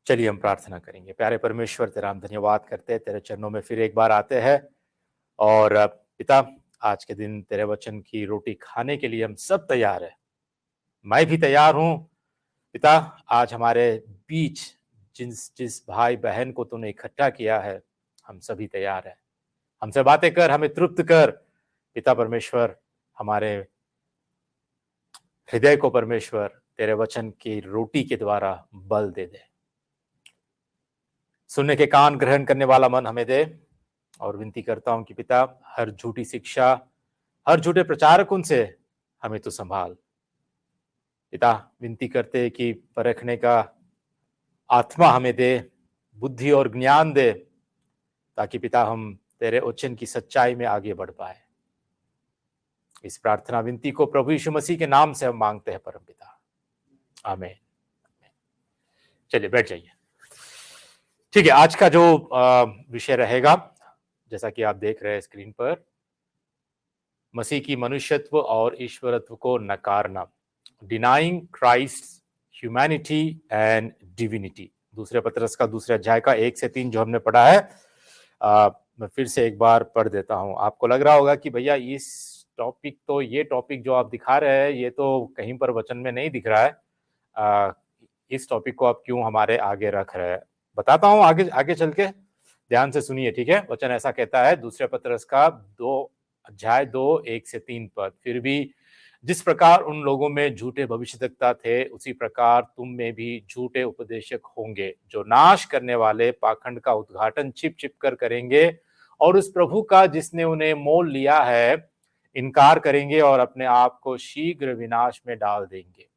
चलिए हम प्रार्थना करेंगे। प्यारे परमेश्वर, तेरा हम धन्यवाद करते हैं, तेरे चरणों में फिर एक बार आते हैं। और पिता, आज के दिन तेरे वचन की रोटी खाने के लिए हम सब तैयार हैं। मैं भी तैयार हूं पिता। आज हमारे बीच जिस जिस भाई बहन को तूने इकट्ठा किया है, हम सभी तैयार हैं। हमसे बातें कर, हमें तृप्त कर पिता परमेश्वर। हमारे हृदय को परमेश्वर तेरे वचन की रोटी के द्वारा बल दे दे। सुनने के कान, ग्रहण करने वाला मन हमें दे। और विनती करता हूं कि पिता, हर झूठी शिक्षा, हर झूठे प्रचारक उनसे हमें तो संभाल। पिता, विनती करते कि परखने का आत्मा हमें दे, बुद्धि और ज्ञान दे, ताकि पिता हम तेरे वचन की सच्चाई में आगे बढ़ पाए। इस प्रार्थना विनती को प्रभु यीशु मसीह के नाम से हम मांगते हैं परम पिता, आमीन। चलिए बैठ जाइए। ठीक है, आज का जो विषय रहेगा, जैसा कि आप देख रहे हैं स्क्रीन पर, मसीह की मनुष्यत्व और ईश्वरत्व को नकारना, denying Christ humanity and divinity. दूसरे पत्रस का दूसरे अध्याय का 1 से 3 जो हमने पढ़ा है, मैं फिर से एक बार पढ़ देता हूं। आपको लग रहा होगा कि भैया इस टॉपिक, तो ये टॉपिक जो आप दिखा रहे हैं ये तो कहीं पर वचन में नहीं दिख रहा है। इस टॉपिक को आप क्यों हमारे आगे रख रहे हैं? बताता हूं, आगे आगे चल के ध्यान से सुनिए, ठीक है। वचन ऐसा कहता है, दूसरे पत्रस का 2 अध्याय 2 1 से 3 पद, फिर भी जिस प्रकार उन लोगों में झूठे भविष्यद्वक्ता थे, उसी प्रकार तुम में भी झूठे उपदेशक होंगे, जो नाश करने वाले पाखंड का उद्घाटन छिप छिप कर करेंगे और उस प्रभु का जिसने उन्हें मोल लिया है इनकार करेंगे और अपने आप को शीघ्र विनाश में डाल देंगे।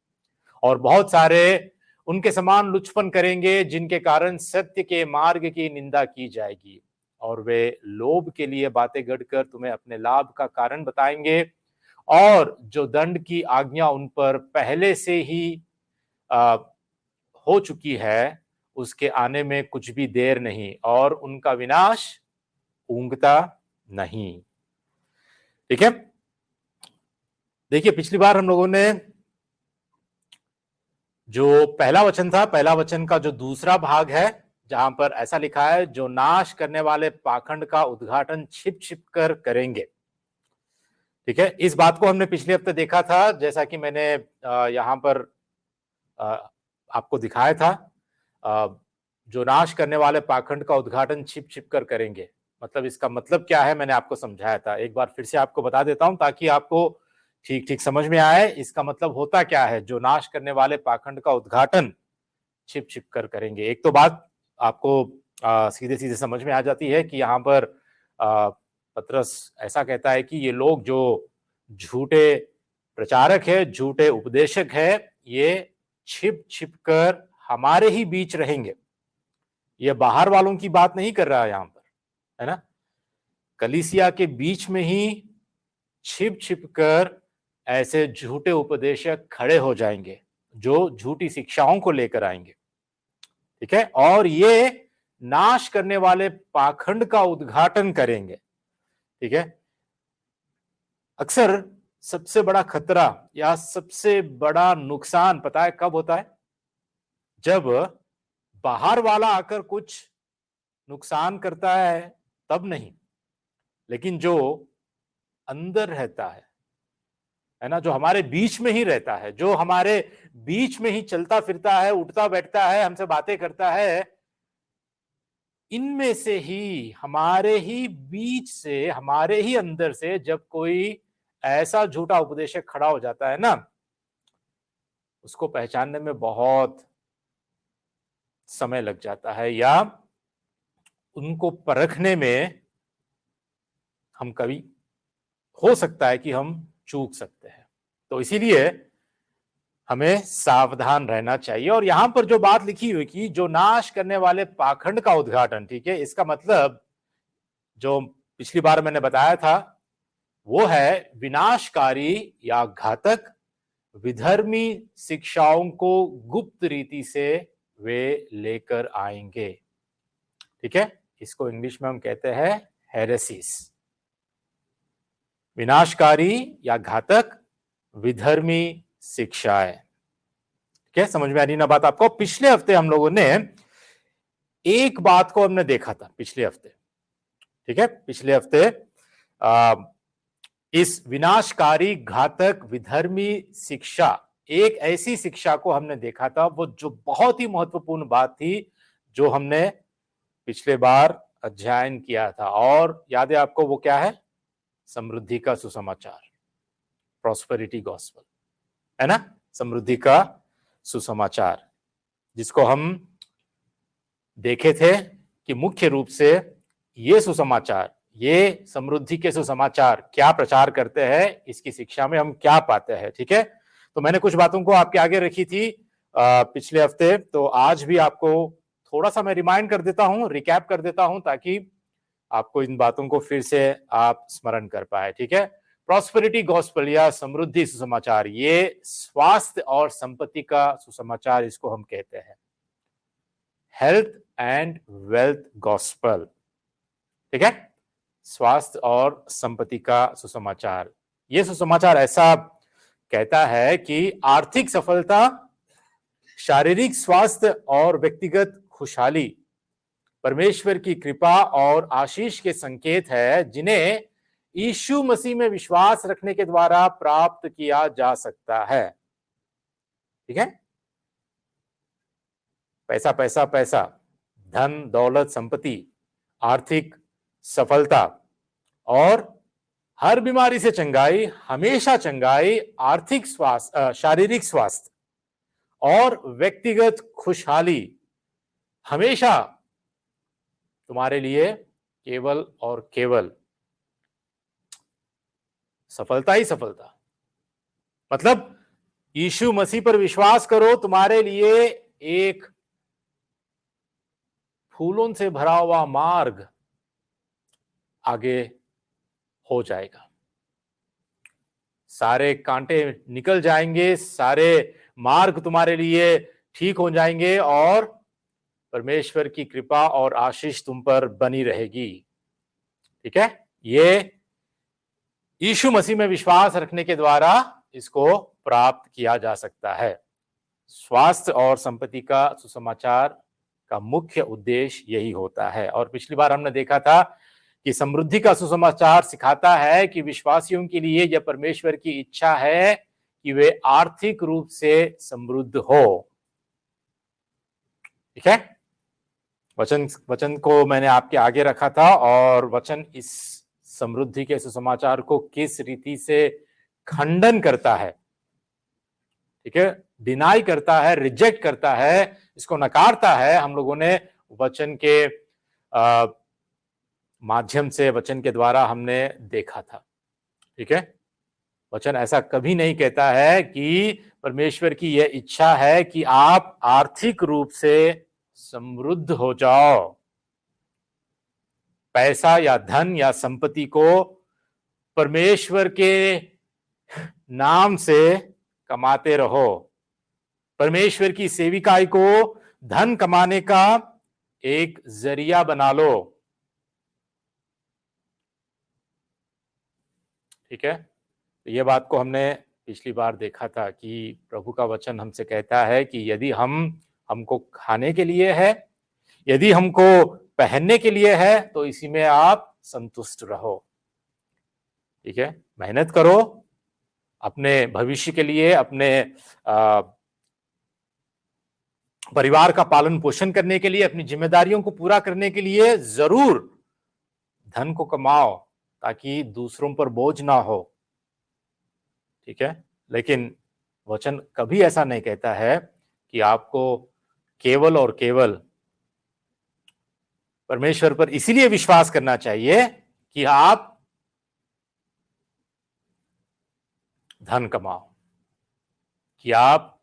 और बहुत सारे उनके समान लुचपन करेंगे, जिनके कारण सत्य के मार्ग की निंदा की जाएगी, और वे लोभ के लिए बातें गढ़कर तुम्हें अपने लाभ का कारण बताएंगे। और जो दंड की आज्ञा उन पर पहले से ही हो चुकी है, उसके आने में कुछ भी देर नहीं, और उनका विनाश ऊंघता नहीं। ठीक है, देखिए पिछली बार हम लोगों ने जो पहला वचन था, पहला वचन का जो दूसरा भाग है, जहां पर ऐसा लिखा है, जो नाश करने वाले पाखंड का उद्घाटन छिप छिप कर करेंगे। ठीक है, इस बात को हमने पिछले हफ्ते देखा था, जैसा कि मैंने यहां पर आपको दिखाया था। जो नाश करने वाले पाखंड का उद्घाटन छिप छिप कर करेंगे, मतलब इसका मतलब क्या है, मैंने आपको समझाया था। एक बार फिर से आपको बता देता हूं ताकि आपको ठीक ठीक समझ में आए। इसका मतलब होता क्या है, जो नाश करने वाले पाखंड का उद्घाटन छिप छिप कर करेंगे। एक तो बात आपको सीधे सीधे समझ में आ जाती है कि यहाँ पर पत्रस ऐसा कहता है कि ये लोग जो झूठे प्रचारक है, झूठे उपदेशक है, ये छिप छिप कर हमारे ही बीच रहेंगे। ये बाहर वालों की बात नहीं कर रहा है यहाँ पर, है ना। कलीसिया के बीच में ही छिप छिप कर ऐसे झूठे उपदेशक खड़े हो जाएंगे, जो झूठी शिक्षाओं को लेकर आएंगे। ठीक है, और ये नाश करने वाले पाखंड का उद्घाटन करेंगे। ठीक है, अक्सर सबसे बड़ा खतरा या सबसे बड़ा नुकसान पता है कब होता है? जब बाहर वाला आकर कुछ नुकसान करता है तब नहीं, लेकिन जो अंदर रहता है ना, जो हमारे बीच में ही रहता है, जो हमारे बीच में ही चलता फिरता है, उठता बैठता है, हमसे बातें करता है, इनमें से ही, हमारे ही बीच से, हमारे ही अंदर से जब कोई ऐसा झूठा उपदेशक खड़ा हो जाता है ना, उसको पहचानने में बहुत समय लग जाता है, या उनको परखने में हम कभी, हो सकता है कि हम चूक सकते हैं। तो इसीलिए हमें सावधान रहना चाहिए। और यहां पर जो बात लिखी हुई कि जो नाश करने वाले पाखंड का उद्घाटन, ठीक है, इसका मतलब जो पिछली बार मैंने बताया था वो है विनाशकारी या घातक विधर्मी शिक्षाओं को गुप्त रीति से वे लेकर आएंगे। ठीक है, इसको इंग्लिश में हम कहते हैं हेरेसिस। विनाशकारी या घातक विधर्मी शिक्षाएं। ठीक है, समझ में आ रही ना बात आपको? पिछले हफ्ते हम लोगों ने एक बात को हमने देखा था पिछले हफ्ते, ठीक है, पिछले हफ्ते इस विनाशकारी, घातक, विधर्मी शिक्षा, एक ऐसी शिक्षा को हमने देखा था, वो जो बहुत ही महत्वपूर्ण बात थी, जो हमने पिछले बार अध्ययन किया था। और याद है आपको वो क्या है? समृद्धि का सुसमाचार, प्रॉस्पेरिटी गॉस्पेल, है ना? समृद्धि का सुसमाचार, जिसको हम देखे थे कि मुख्य रूप से ये सुसमाचार, ये समृद्धि के सुसमाचार क्या प्रचार करते हैं, इसकी शिक्षा में हम क्या पाते हैं, ठीक है। तो मैंने कुछ बातों को आपके आगे रखी थी पिछले हफ्ते, तो आज भी आपको थोड़ा सा मैं रिमाइंड कर देता हूं, रिकैप कर देता हूं, ताकि आपको इन बातों को फिर से आप स्मरण कर पाए, ठीक है। प्रॉस्पेरिटी गॉस्पेल या समृद्धि सुसमाचार, ये स्वास्थ्य और संपत्ति का सुसमाचार इसको हम कहते हैं, हेल्थ एंड वेल्थ गॉस्पेल, ठीक है। स्वास्थ्य और संपत्ति का सुसमाचार, यह सुसमाचार ऐसा कहता है कि आर्थिक सफलता, शारीरिक स्वास्थ्य और व्यक्तिगत खुशहाली परमेश्वर की कृपा और आशीष के संकेत है, जिन्हें यीशु मसीह में विश्वास रखने के द्वारा प्राप्त किया जा सकता है, ठीक है। पैसा पैसा पैसा, धन दौलत संपत्ति, आर्थिक सफलता और हर बीमारी से चंगाई, हमेशा चंगाई, आर्थिक स्वास्थ्य, शारीरिक स्वास्थ्य और व्यक्तिगत खुशहाली हमेशा तुम्हारे लिए केवल और केवल सफलता ही सफलता। मतलब यीशु मसीह पर विश्वास करो, तुम्हारे लिए एक फूलों से भरा हुआ मार्ग आगे हो जाएगा, सारे कांटे निकल जाएंगे, सारे मार्ग तुम्हारे लिए ठीक हो जाएंगे और परमेश्वर की कृपा और आशीष तुम पर बनी रहेगी, ठीक है। ये यीशु मसीह में विश्वास रखने के द्वारा इसको प्राप्त किया जा सकता है। स्वास्थ्य और संपत्ति का सुसमाचार का मुख्य उद्देश्य यही होता है। और पिछली बार हमने देखा था कि समृद्धि का सुसमाचार सिखाता है कि विश्वासियों के लिए यह परमेश्वर की इच्छा है कि वे आर्थिक रूप से समृद्ध हो, ठीक है। वचन को मैंने आपके आगे रखा था और वचन इस समृद्धि के सुसमाचार को किस रीति से खंडन करता है, ठीक है, डिनाई करता है, रिजेक्ट करता है, इसको नकारता है, हम लोगों ने वचन के माध्यम से, वचन के द्वारा हमने देखा था, ठीक है। वचन ऐसा कभी नहीं कहता है कि परमेश्वर की यह इच्छा है कि आप आर्थिक रूप से समृद्ध हो जाओ, पैसा या धन या संपत्ति को परमेश्वर के नाम से कमाते रहो, परमेश्वर की सेविकाई को धन कमाने का एक जरिया बना लो, ठीक है। तो ये बात को हमने पिछली बार देखा था कि प्रभु का वचन हमसे कहता है कि यदि हमको खाने के लिए है, यदि हमको पहनने के लिए है, तो इसी में आप संतुष्ट रहो, ठीक है। मेहनत करो अपने भविष्य के लिए, अपने परिवार का पालन पोषण करने के लिए, अपनी जिम्मेदारियों को पूरा करने के लिए जरूर धन को कमाओ ताकि दूसरों पर बोझ ना हो, ठीक है। लेकिन वचन कभी ऐसा नहीं कहता है कि आपको केवल और केवल परमेश्वर पर इसीलिए विश्वास करना चाहिए कि आप धन कमाओ, कि आप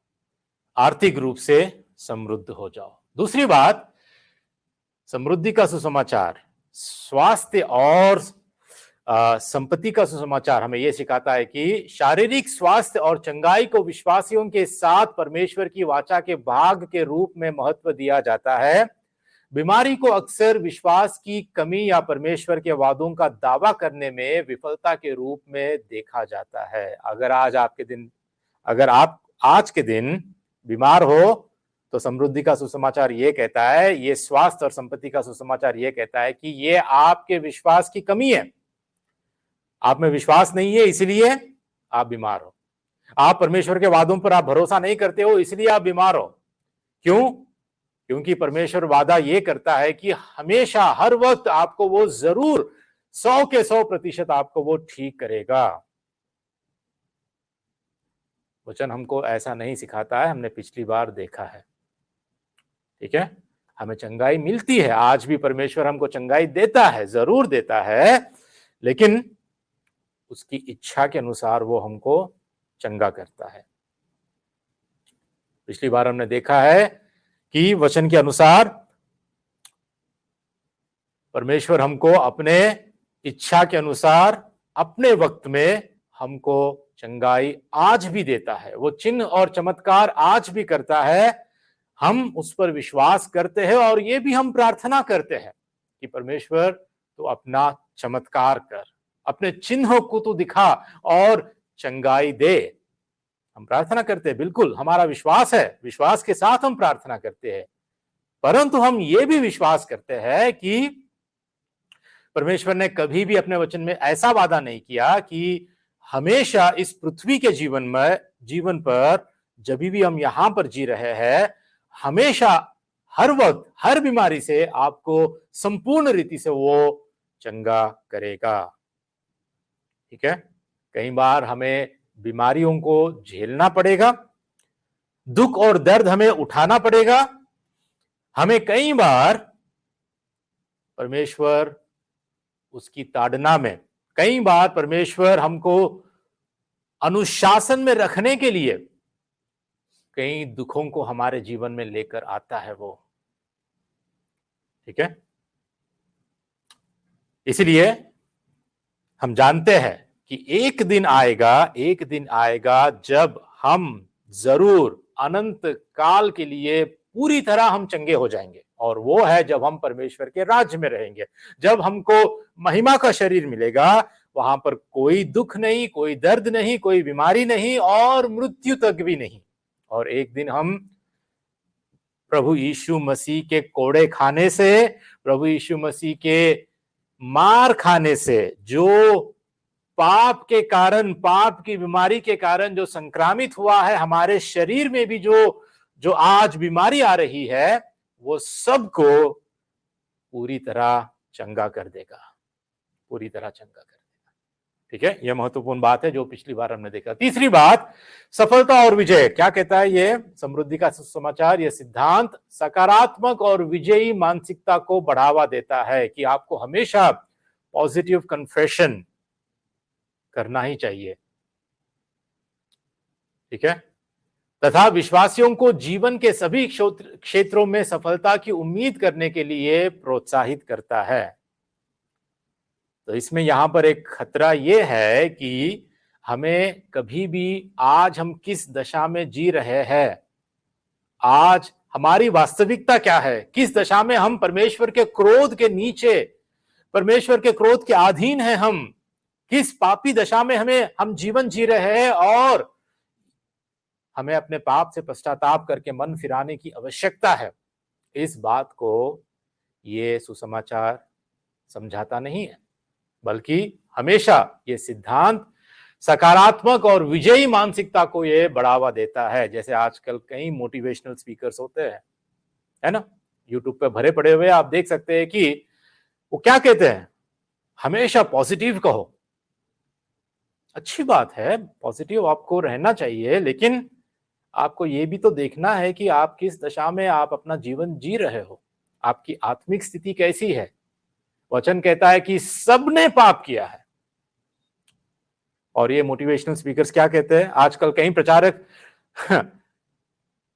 आर्थिक रूप से समृद्ध हो जाओ। दूसरी बात, समृद्धि का सुसमाचार, स्वास्थ्य और संपत्ति का सुसमाचार हमें यह सिखाता है कि शारीरिक स्वास्थ्य और चंगाई को विश्वासियों के साथ परमेश्वर की वाचा के भाग के रूप में महत्व दिया जाता है। बीमारी को अक्सर विश्वास की कमी या परमेश्वर के वादों का दावा करने में विफलता के रूप में देखा जाता है। अगर आप आज के दिन बीमार हो तो समृद्धि का सुसमाचार ये कहता है, ये स्वास्थ्य और संपत्ति का सुसमाचार ये कहता है कि ये आपके विश्वास की कमी है। आप में विश्वास नहीं है, इसलिए आप बीमार हो। आप परमेश्वर के वादों पर आप भरोसा नहीं करते हो, इसलिए आप बीमार हो। क्यों? क्योंकि परमेश्वर वादा ये करता है कि हमेशा हर वक्त आपको वो जरूर 100 के 100% आपको वो ठीक करेगा। वचन हमको ऐसा नहीं सिखाता है, हमने पिछली बार देखा है। ठीक है, हमें चंगाई मिलती है, आज भी परमेश्वर हमको चंगाई देता है, जरूर देता है, लेकिन उसकी इच्छा के अनुसार वो हमको चंगा करता है। पिछली बार हमने देखा है कि वचन के अनुसार परमेश्वर हमको अपने इच्छा के अनुसार अपने वक्त में हमको चंगाई आज भी देता है। वो चिन्ह और चमत्कार आज भी करता है। हम उस पर विश्वास करते हैं और ये भी हम प्रार्थना करते हैं कि परमेश्वर तो अपना चमत्कार कर, अपने चिन्हों को तो दिखा और चंगाई दे। हम प्रार्थना करते हैं, बिल्कुल हमारा विश्वास है, विश्वास के साथ हम प्रार्थना करते हैं, परंतु हम ये भी विश्वास करते हैं कि परमेश्वर ने कभी भी अपने वचन में ऐसा वादा नहीं किया कि हमेशा इस पृथ्वी के जीवन पर जब भी हम यहां पर जी रहे हैं, हमेशा हर वक्त हर बीमारी से आपको संपूर्ण रीति से वो चंगा करेगा। ठीक है, कई बार हमें बीमारियों को झेलना पड़ेगा, दुख और दर्द हमें उठाना पड़ेगा। हमें कई बार परमेश्वर उसकी ताड़ना में, कई बार परमेश्वर हमको अनुशासन में रखने के लिए कई दुखों को हमारे जीवन में लेकर आता है वो। ठीक है, इसलिए हम जानते हैं कि एक दिन आएगा जब हम जरूर अनंत काल के लिए पूरी तरह हम चंगे हो जाएंगे, और वो है जब हम परमेश्वर के राज्य में रहेंगे, जब हमको महिमा का शरीर मिलेगा। वहां पर कोई दुख नहीं, कोई दर्द नहीं, कोई बीमारी नहीं और मृत्यु तक भी नहीं। और एक दिन हम प्रभु यीशु मसीह के कोड़े खाने से, प्रभु यीशु मसीह के मार खाने से, जो पाप के कारण, पाप की बीमारी के कारण जो संक्रामित हुआ है हमारे शरीर में भी, जो आज बीमारी आ रही है, वो सबको पूरी तरह चंगा कर देगा, पूरी तरह चंगा कर देगा। ठीक है, यह महत्वपूर्ण बात है जो पिछली बार हमने देखा। तीसरी बात, सफलता और विजय। क्या कहता है ये समृद्धि का सुसमाचार? यह सिद्धांत सकारात्मक और विजयी मानसिकता को बढ़ावा देता है कि आपको हमेशा पॉजिटिव कन्फेशन करना ही चाहिए। ठीक है, तथा विश्वासियों को जीवन के सभी क्षेत्रों में सफलता की उम्मीद करने के लिए प्रोत्साहित करता है। तो इसमें यहां पर एक खतरा यह है कि हमें कभी भी, आज हम किस दशा में जी रहे हैं, आज हमारी वास्तविकता क्या है, किस दशा में हम परमेश्वर के क्रोध के नीचे, परमेश्वर के क्रोध के अधीन हैं, हम किस पापी दशा में हम जीवन जी रहे हैं, और हमें अपने पाप से पश्चाताप करके मन फिराने की आवश्यकता है। इस बात को ये सुसमाचार समझाता नहीं है, बल्कि हमेशा ये सिद्धांत सकारात्मक और विजयी मानसिकता को ये बढ़ावा देता है। जैसे आजकल कई मोटिवेशनल स्पीकर्स होते हैं, है ना, यूट्यूब पे भरे पड़े हुए, आप देख सकते हैं कि वो क्या कहते हैं, हमेशा पॉजिटिव कहो। अच्छी बात है, पॉजिटिव आपको रहना चाहिए, लेकिन आपको ये भी तो देखना है कि आप किस दशा में आप अपना जीवन जी रहे हो, आपकी आत्मिक स्थिति कैसी है। वचन कहता है कि सबने पाप किया है। और ये मोटिवेशनल स्पीकर्स क्या कहते हैं, आजकल कई प्रचारक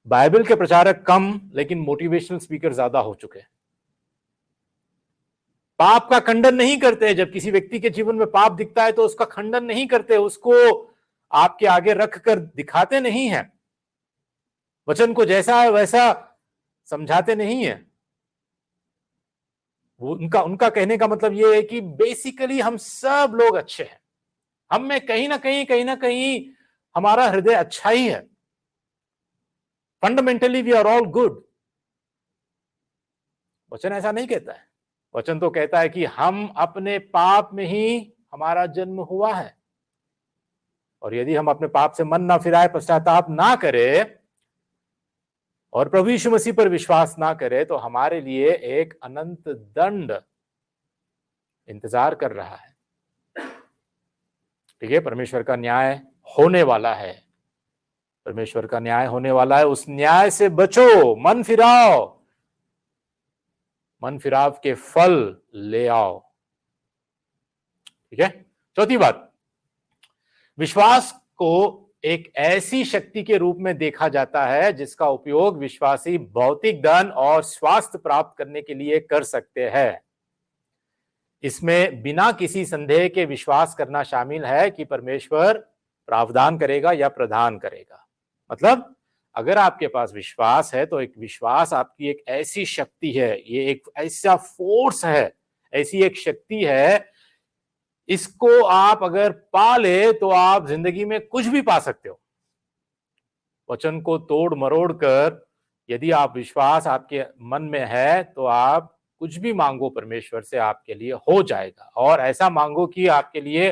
बाइबल के प्रचारक कम, लेकिन मोटिवेशनल स्पीकर ज्यादा हो चुके हैं। पाप का खंडन नहीं करते, जब किसी व्यक्ति के जीवन में पाप दिखता है तो उसका खंडन नहीं करते, उसको आपके आगे रख कर दिखाते नहीं है, वचन को जैसा है वैसा समझाते नहीं है। वो उनका कहने का मतलब ये है कि बेसिकली हम सब लोग अच्छे हैं, हम में कहीं ना कहीं हमारा हृदय अच्छा ही है, fundamentally we are all good. वचन ऐसा नहीं कहता है। वचन तो कहता है कि हम अपने पाप में ही हमारा जन्म हुआ है, और यदि हम अपने पाप से मन ना फिराए, पश्चाताप ना करें और प्रभु यीशु मसीह पर विश्वास ना करें, तो हमारे लिए एक अनंत दंड इंतजार कर रहा है। ठीक है, परमेश्वर का न्याय होने वाला है, परमेश्वर का न्याय होने वाला है। उस न्याय से बचो, मन फिराओ, मन फिराव के फल ले आओ। ठीक है, चौथी बात, विश्वास को एक ऐसी शक्ति के रूप में देखा जाता है जिसका उपयोग विश्वासी भौतिक धन और स्वास्थ्य प्राप्त करने के लिए कर सकते हैं। इसमें बिना किसी संदेह के विश्वास करना शामिल है कि परमेश्वर प्रावधान करेगा या प्रदान करेगा। मतलब अगर आपके पास विश्वास है तो एक विश्वास आपकी एक ऐसी शक्ति है, ये एक ऐसा फोर्स है, ऐसी एक शक्ति है, इसको आप अगर पा ले तो आप जिंदगी में कुछ भी पा सकते हो। वचन को तोड़ मरोड़ कर यदि आप विश्वास आपके मन में है तो आप कुछ भी मांगो परमेश्वर से, आपके लिए हो जाएगा। और ऐसा मांगो कि आपके लिए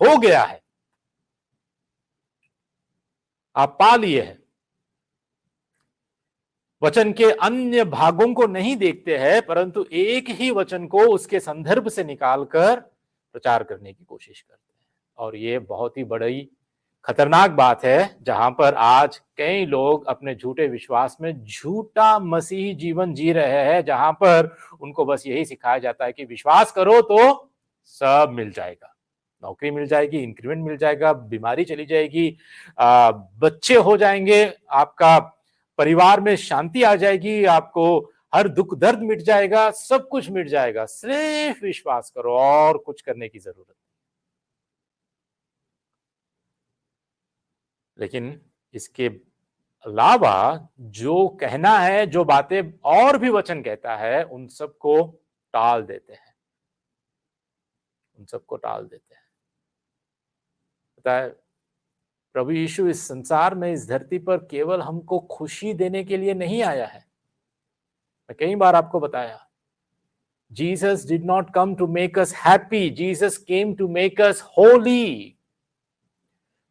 हो गया है, आप पा लिए हैं। वचन के अन्य भागों को नहीं देखते हैं, परंतु एक ही वचन को उसके संदर्भ से निकालकर प्रचार करने की कोशिश करते हैं। और ये बहुत ही बड़ी खतरनाक बात है, जहां पर आज कई लोग अपने झूठे विश्वास में झूठा मसीही जीवन जी रहे हैं, जहां पर उनको बस यही सिखाया जाता है कि विश्वास करो तो सब मिल जाएगा, नौकरी मिल जाएगी, इंक्रीमेंट मिल जाएगा, बीमारी चली जाएगी, बच्चे हो जाएंगे, आपका परिवार में शांति आ जाएगी, आपको हर दुख दर्द मिट जाएगा, सब कुछ मिट जाएगा, सिर्फ विश्वास करो, और कुछ करने की जरूरत। लेकिन इसके अलावा जो कहना है, जो बातें और भी वचन कहता है, उन सबको टाल देते हैं, उन सबको टाल देते हैं। पता है, प्रभु यीशु इस संसार में, इस धरती पर केवल हमको खुशी देने के लिए नहीं आया है। मैं कई बार आपको बताया, Jesus did not come to make us happy, Jesus came to make us holy.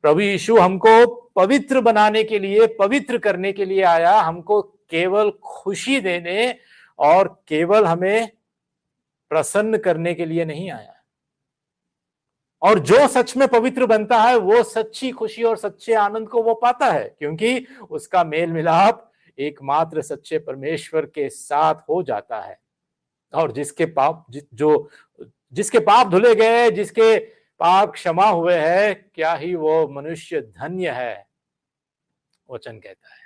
प्रभु यीशु हमको पवित्र बनाने के लिए, पवित्र करने के लिए आया, हमको केवल खुशी देने और केवल हमें प्रसन्न करने के लिए नहीं आया। और जो सच में पवित्र बनता है वो सच्ची खुशी और सच्चे आनंद को वो पाता है, क्योंकि उसका मेल मिलाप एकमात्र सच्चे परमेश्वर के साथ हो जाता है। और जिसके पाप धुले गए, जिसके पाप क्षमा हुए हैं, क्या ही वो मनुष्य धन्य है, वचन कहता है।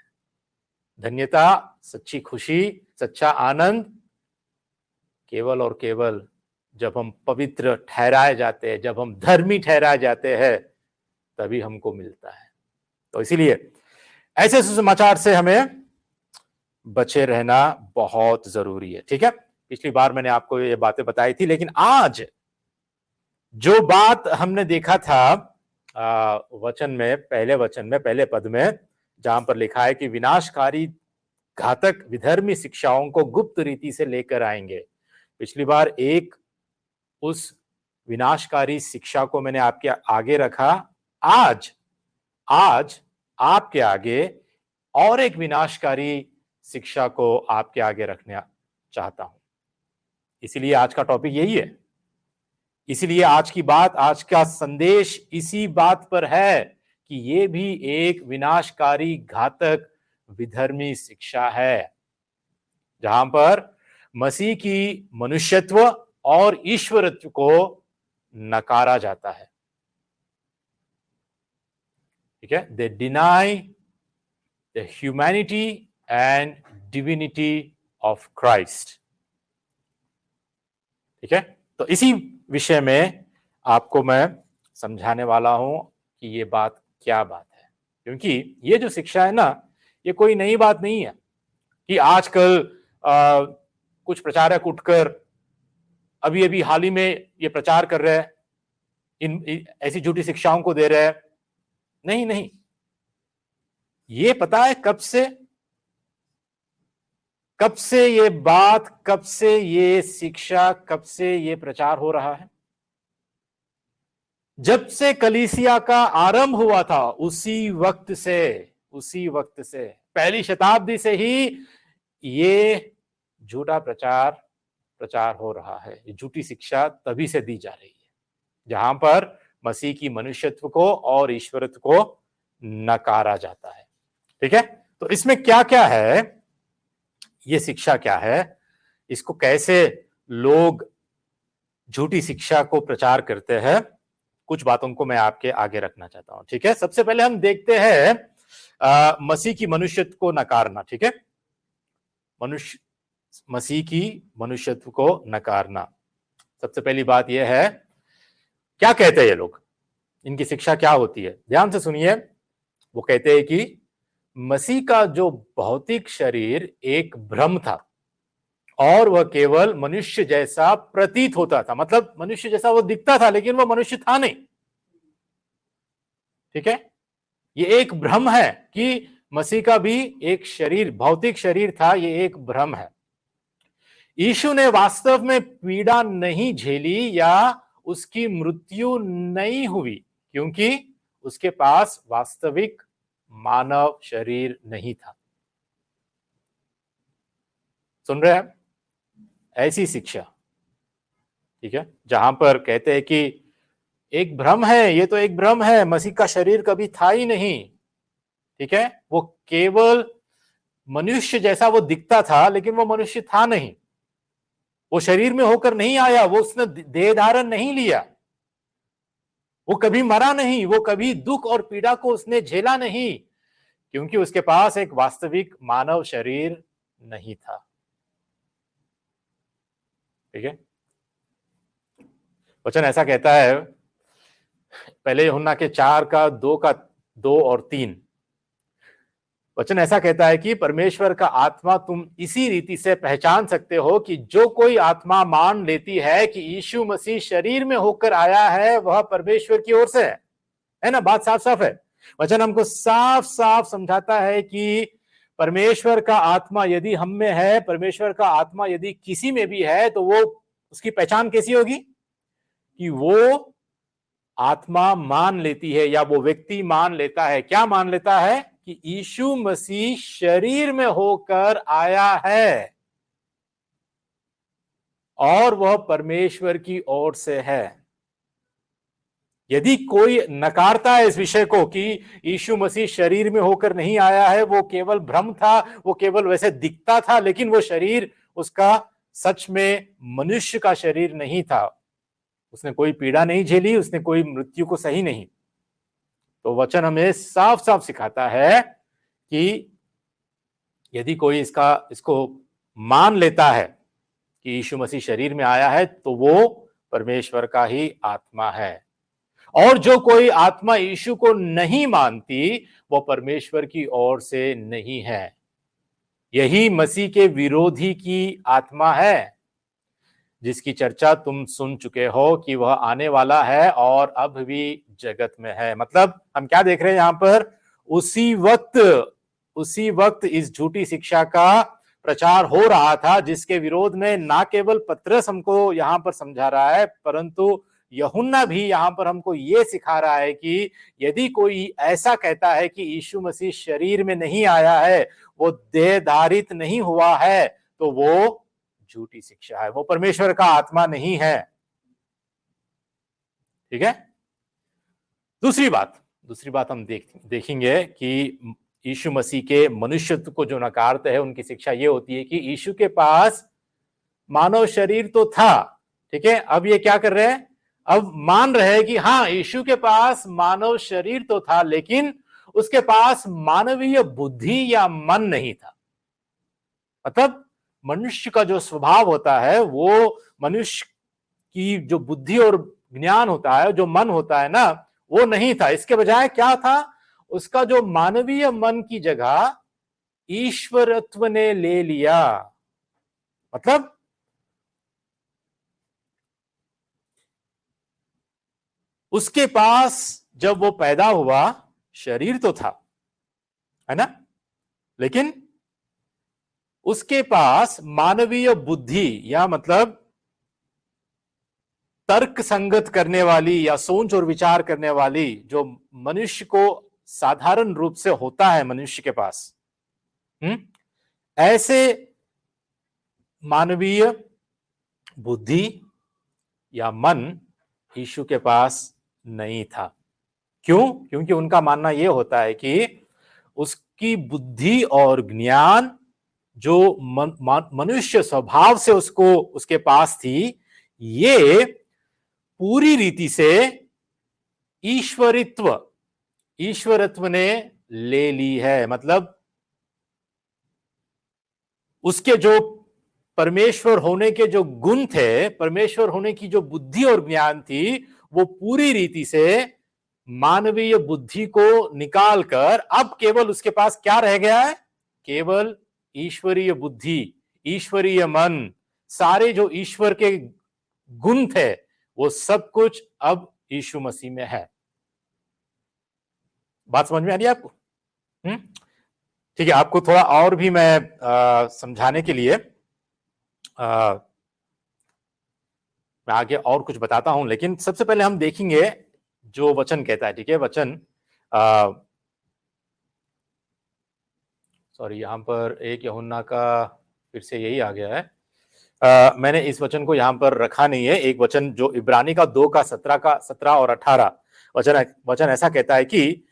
धन्यता, सच्ची खुशी, सच्चा आनंद केवल और केवल जब हम पवित्र ठहराए जाते हैं, जब हम धर्मी ठहराए जाते हैं, तभी हमको मिलता है। तो इसीलिए ऐसे सुसमाचार से हमें बचे रहना बहुत जरूरी है। ठीक है, पिछली बार मैंने आपको ये बातें बताई थी, लेकिन आज जो बात हमने देखा था वचन में, पहले वचन में, पहले पद में, जहां पर लिखा है कि विनाशकारी घातक विधर्मी शिक्षाओं को गुप्त रीति से लेकर आएंगे। पिछली बार एक उस विनाशकारी शिक्षा को मैंने आपके आगे रखा, आज आपके आगे और एक विनाशकारी शिक्षा को आपके आगे रखना चाहता हूं। इसीलिए आज का टॉपिक यही है, इसीलिए आज की बात, आज का संदेश इसी बात पर है कि ये भी एक विनाशकारी घातक विधर्मी शिक्षा है, जहां पर मसीह की मनुष्यत्व और ईश्वरत्व को नकारा जाता है। ठीक है, they deny the humanity and divinity of Christ. ठीक है, तो इसी विषय में आपको मैं समझाने वाला हूं कि ये बात क्या बात है, क्योंकि ये जो शिक्षा है ना, ये कोई नई बात नहीं है कि आजकल कुछ प्रचारक उठकर अभी अभी हाल ही में ये प्रचार कर रहे हैं, इन ऐसी झूठी शिक्षाओं को दे रहे हैं। नहीं, ये पता है कब से, कब से ये बात, कब से ये शिक्षा, कब से ये प्रचार हो रहा है? जब से कलीसिया का आरंभ हुआ था उसी वक्त से पहली शताब्दी से ही ये झूठा प्रचार हो रहा है। ये झूठी शिक्षा तभी से दी जा रही है जहां पर मसीह की मनुष्यत्व को और ईश्वरत्व को नकारा जाता है। ठीक है, तो इसमें क्या क्या है, ये शिक्षा क्या है, इसको कैसे लोग झूठी शिक्षा को प्रचार करते हैं, कुछ बातों को मैं आपके आगे रखना चाहता हूं। ठीक है, सबसे पहले हम देखते हैं मसीह की मनुष्यत्व को नकारना। ठीक है, मसीह की मनुष्यत्व को नकारना। सबसे पहली बात यह है, क्या कहते हैं ये लोग, इनकी शिक्षा क्या होती है, ध्यान से सुनिए। वो कहते हैं कि मसीह का जो भौतिक शरीर एक भ्रम था और वह केवल मनुष्य जैसा प्रतीत होता था, मतलब मनुष्य जैसा वो दिखता था लेकिन वो मनुष्य था नहीं। ठीक है, ये एक भ्रम है कि मसीह का भी एक शरीर, भौतिक शरीर था, ये एक भ्रम है। यीशु ने वास्तव में पीड़ा नहीं झेली या उसकी मृत्यु नहीं हुई क्योंकि उसके पास वास्तविक मानव शरीर नहीं था। सुन रहे हैं ऐसी शिक्षा? ठीक है, जहां पर कहते हैं कि एक भ्रम है, ये तो एक भ्रम है, मसीह का शरीर कभी था ही नहीं। ठीक है, वो केवल मनुष्य जैसा वो दिखता था लेकिन वो मनुष्य था नहीं, वो शरीर में होकर नहीं आया, वो उसने देह धारण नहीं लिया, वो कभी मरा नहीं, वो कभी दुख और पीड़ा को उसने झेला नहीं क्योंकि उसके पास एक वास्तविक मानव शरीर नहीं था। ठीक है, वचन ऐसा कहता है, पहले यूहन्ना के 4:2 और 3, वचन ऐसा कहता है कि परमेश्वर का आत्मा तुम इसी रीति से पहचान सकते हो कि जो कोई आत्मा मान लेती है कि यीशु मसीह शरीर में होकर आया है वह परमेश्वर की ओर से है ना। बात साफ साफ है, वचन हमको साफ साफ समझाता है कि परमेश्वर का आत्मा यदि हम में है, परमेश्वर का आत्मा यदि किसी में भी है, तो वो उसकी पहचान कैसी होगी कि वो आत्मा मान लेती है या वो व्यक्ति मान लेता है, क्या मान लेता है कि यीशु मसीह शरीर में होकर आया है और वह परमेश्वर की ओर से है। यदि कोई नकारता है इस विषय को कि यीशु मसीह शरीर में होकर नहीं आया है, वो केवल भ्रम था, वो केवल वैसे दिखता था, लेकिन वो शरीर उसका सच में मनुष्य का शरीर नहीं था, उसने कोई पीड़ा नहीं झेली, उसने कोई मृत्यु को सही नहीं, तो वचन हमें साफ साफ सिखाता है कि यदि कोई इसको मान लेता है कि यीशु मसीह शरीर में आया है तो वो परमेश्वर का ही आत्मा है, और जो कोई आत्मा यीशु को नहीं मानती वो परमेश्वर की ओर से नहीं है। यही मसीह के विरोधी की आत्मा है जिसकी चर्चा तुम सुन चुके हो कि वह आने वाला है और अब भी जगत में है। मतलब हम क्या देख रहे हैं यहां पर, उसी वक्त इस झूठी शिक्षा का प्रचार हो रहा था जिसके विरोध में ना केवल पतरस हमको यहां पर समझा रहा है, परंतु यूहन्ना भी यहां पर हमको ये सिखा रहा है कि यदि कोई ऐसा कहता है कि यीशु मसीह शरीर में नहीं आया है, वो देह धारित नहीं हुआ है, तो वो झूठी शिक्षा है, वो परमेश्वर का आत्मा नहीं है। ठीक है, दूसरी बात हम देखेंगे कि यीशु मसीह के मनुष्यत्व को जो नकारते हैं उनकी शिक्षा ये होती है कि यीशु के पास मानव शरीर तो था। ठीक है, अब ये क्या कर रहे हैं, अब मान रहे हैं कि हाँ यीशु के पास मानव शरीर तो था लेकिन उसके पास मानवीय बुद्धि या मन नहीं था। मतलब मनुष्य का जो स्वभाव होता है, वो मनुष्य की जो बुद्धि और ज्ञान होता है, जो मन होता है ना, वो नहीं था। इसके बजाय क्या था, उसका जो मानवीय मन की जगह ईश्वरत्व ने ले लिया। मतलब उसके पास जब वो पैदा हुआ शरीर तो था, है ना, लेकिन उसके पास मानवीय बुद्धि या मतलब तर्क संगत करने वाली या सोच और विचार करने वाली जो मनुष्य को साधारण रूप से होता है मनुष्य के पास, ऐसे मानवीय बुद्धि या मन यीशु के पास नहीं था। क्यों? क्योंकि उनका मानना यह होता है कि उसकी बुद्धि और ज्ञान जो मनुष्य स्वभाव से उसके पास थी, ये पूरी रीति से ईश्वरत्व ने ले ली है। मतलब उसके जो परमेश्वर होने के जो गुण थे, परमेश्वर होने की जो बुद्धि और ज्ञान थी, वो पूरी रीति से मानवीय बुद्धि को निकालकर अब केवल उसके पास क्या रह गया है? केवल ईश्वरीय बुद्धि, ईश्वरीय मन, सारे जो ईश्वर के गुण थे वो सब कुछ अब यीशु मसीह में है। बात समझ में आ रही है आपको? ठीक है, आपको थोड़ा और भी मैं समझाने के लिए मैं आगे और कुछ बताता हूं, लेकिन सबसे पहले हम देखेंगे जो वचन कहता है। ठीक है, वचन सॉरी, यहां पर 1 यूहन्ना का फिर से यही आ गया है। मैंने इस वचन को यहां पर रखा नहीं है। एक वचन जो इब्रानी का 2 का 17 और 18 वचन ऐसा कहता है कि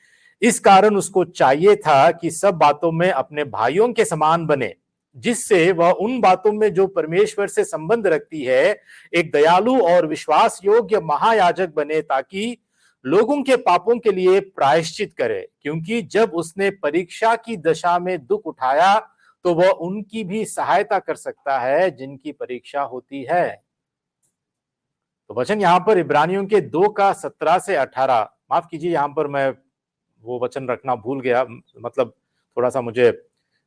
इस कारण उसको चाहिए था कि सब बातों में अपने भाइयों के समान बने, जिससे वह उन बातों में जो परमेश्वर से संबंध रखती है एक दयालु और विश्वास योग्य महायाजक बने, ताकि लोगों के पापों के लिए प्रायश्चित करे। क्योंकि जब उसने परीक्षा की दशा में दुख उठाया तो वह उनकी भी सहायता कर सकता है जिनकी परीक्षा होती है। तो वचन यहां पर इब्रानियों के 2 का 17 से 18, माफ कीजिए यहां पर मैं वो वचन रखना भूल गया, मतलब थोड़ा सा मुझे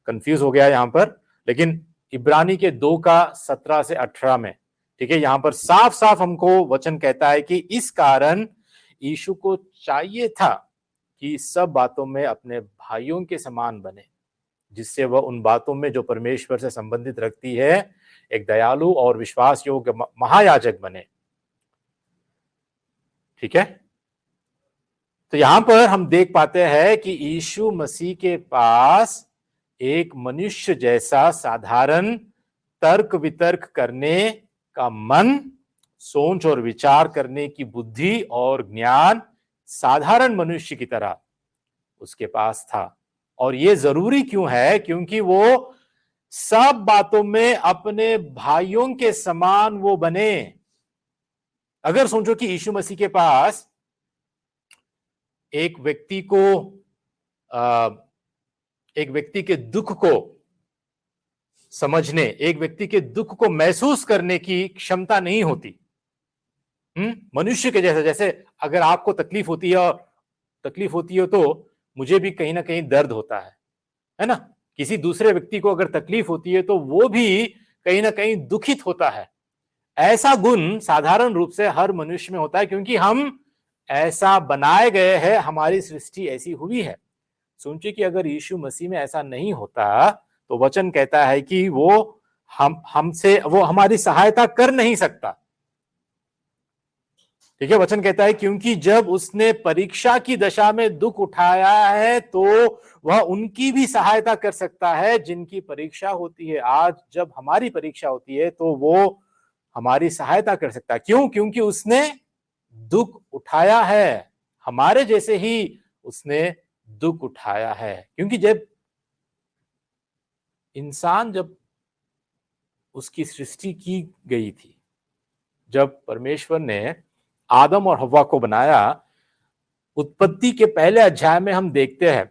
कंफ्यूज हो गया यहां पर। लेकिन इब्रानी के 2 का 17 से 18 में, ठीक है, यहां पर साफ साफ हमको वचन कहता है कि इस कारण यीशु को चाहिए था कि सब बातों में अपने भाइयों के समान बने, जिससे वह उन बातों में जो परमेश्वर से संबंधित रखती है एक दयालु और विश्वास योग्य महायाजक बने। ठीक है, तो यहां पर हम देख पाते हैं कि यीशु मसीह के पास एक मनुष्य जैसा साधारण तर्क वितर्क करने का मन, सोच और विचार करने की बुद्धि और ज्ञान साधारण मनुष्य की तरह उसके पास था। और ये जरूरी क्यों है? क्योंकि वो सब बातों में अपने भाइयों के समान वो बने। अगर सोचो कि यीशु मसीह के पास एक व्यक्ति के दुख को समझने, एक व्यक्ति के दुख को महसूस करने की क्षमता नहीं होती, मनुष्य के जैसे, जैसे अगर आपको तकलीफ होती है तो मुझे भी कहीं ना कहीं दर्द होता है ना? किसी दूसरे व्यक्ति को अगर तकलीफ होती है तो वो भी कहीं ना कहीं दुखित होता है। ऐसा गुण साधारण रूप से हर मनुष्य में होता है, क्योंकि हम ऐसा बनाए गए हैं, हमारी सृष्टि ऐसी हुई है। सोचिए कि अगर यीशु मसीह में ऐसा नहीं होता तो वचन कहता है कि वो हमारी सहायता कर नहीं सकता। ठीक है, वचन कहता है क्योंकि जब उसने परीक्षा की दशा में दुख उठाया है तो वह उनकी भी सहायता कर सकता है जिनकी परीक्षा होती है। आज जब हमारी परीक्षा होती है तो वो हमारी सहायता कर सकता है। क्यों? क्योंकि उसने दुख उठाया है, हमारे जैसे ही उसने दुख उठाया है। क्योंकि जब उसकी सृष्टि की गई थी, जब परमेश्वर ने आदम और हव्वा को बनाया, उत्पत्ति के पहले अध्याय में हम देखते हैं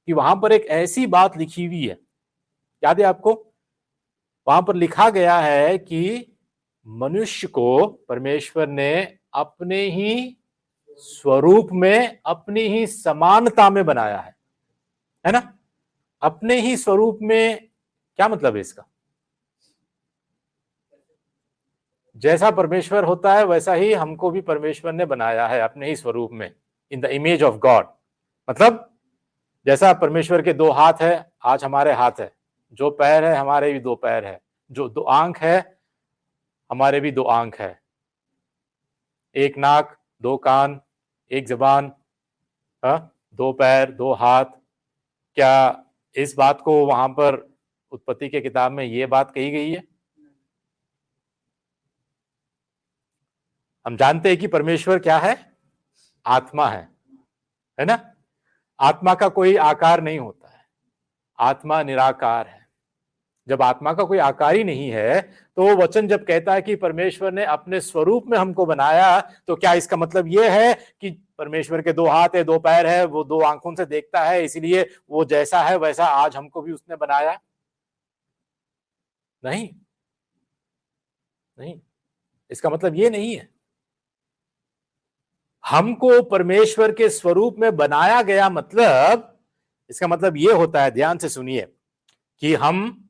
कि वहां पर एक ऐसी बात लिखी हुई है, याद है आपको? वहां पर लिखा गया है कि मनुष्य को परमेश्वर ने अपने ही स्वरूप में, अपनी ही समानता में बनाया है ना? अपने ही स्वरूप में, क्या मतलब है इसका? जैसा परमेश्वर होता है वैसा ही हमको भी परमेश्वर ने बनाया है, अपने ही स्वरूप में, in the image of God. मतलब जैसा परमेश्वर के 2 हाथ है, आज हमारे हाथ है, जो पैर है हमारे भी दो पैर है, जो दो आंख है हमारे भी दो आंख है, एक नाक, दो कान, एक जबान, दो पैर, दो हाथ। क्या इस बात को वहां पर उत्पत्ति के किताब में ये बात कही गई है? हम जानते हैं कि परमेश्वर क्या है? आत्मा है ना? आत्मा का कोई आकार नहीं होता है, आत्मा निराकार है। जब आत्मा का कोई आकार ही नहीं है तो वचन जब कहता है कि परमेश्वर ने अपने स्वरूप में हमको बनाया, तो क्या इसका मतलब यह है कि परमेश्वर के दो हाथ है, दो पैर है, वो दो आंखों से देखता है, इसलिए वो जैसा है वैसा आज हमको भी उसने बनाया? नहीं, नहीं, इसका मतलब ये नहीं है। हमको परमेश्वर के स्वरूप में बनाया गया, मतलब इसका मतलब यह होता है, ध्यान से सुनिए, कि हम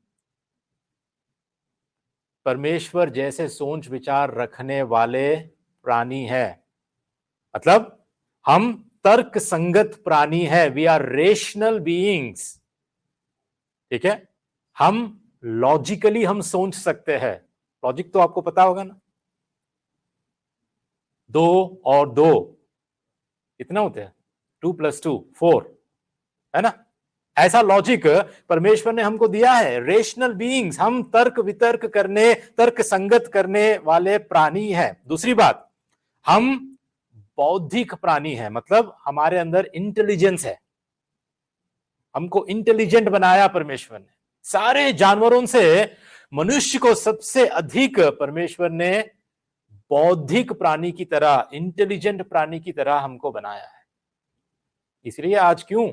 परमेश्वर जैसे सोच विचार रखने वाले प्राणी है। मतलब हम तर्क संगत प्राणी है, वी आर रेशनल बीइंग्स। ठीक है, हम लॉजिकली हम सोच सकते हैं। लॉजिक तो आपको पता होगा ना, 2 और 2 कितना होते हैं? 2 + 2 4, है ना? ऐसा लॉजिक परमेश्वर ने हमको दिया है। रेशनल बीइंग्स, हम तर्क वितर्क करने, तर्क संगत करने वाले प्राणी हैं। दूसरी बात, हम बौद्धिक प्राणी हैं, मतलब हमारे अंदर इंटेलिजेंस है। हमको इंटेलिजेंट बनाया परमेश्वर ने। सारे जानवरों से मनुष्य को सबसे अधिक परमेश्वर ने बौद्धिक प्राणी की तरह, इंटेलिजेंट प्राणी की तरह हमको बनाया है। इसलिए आज क्यों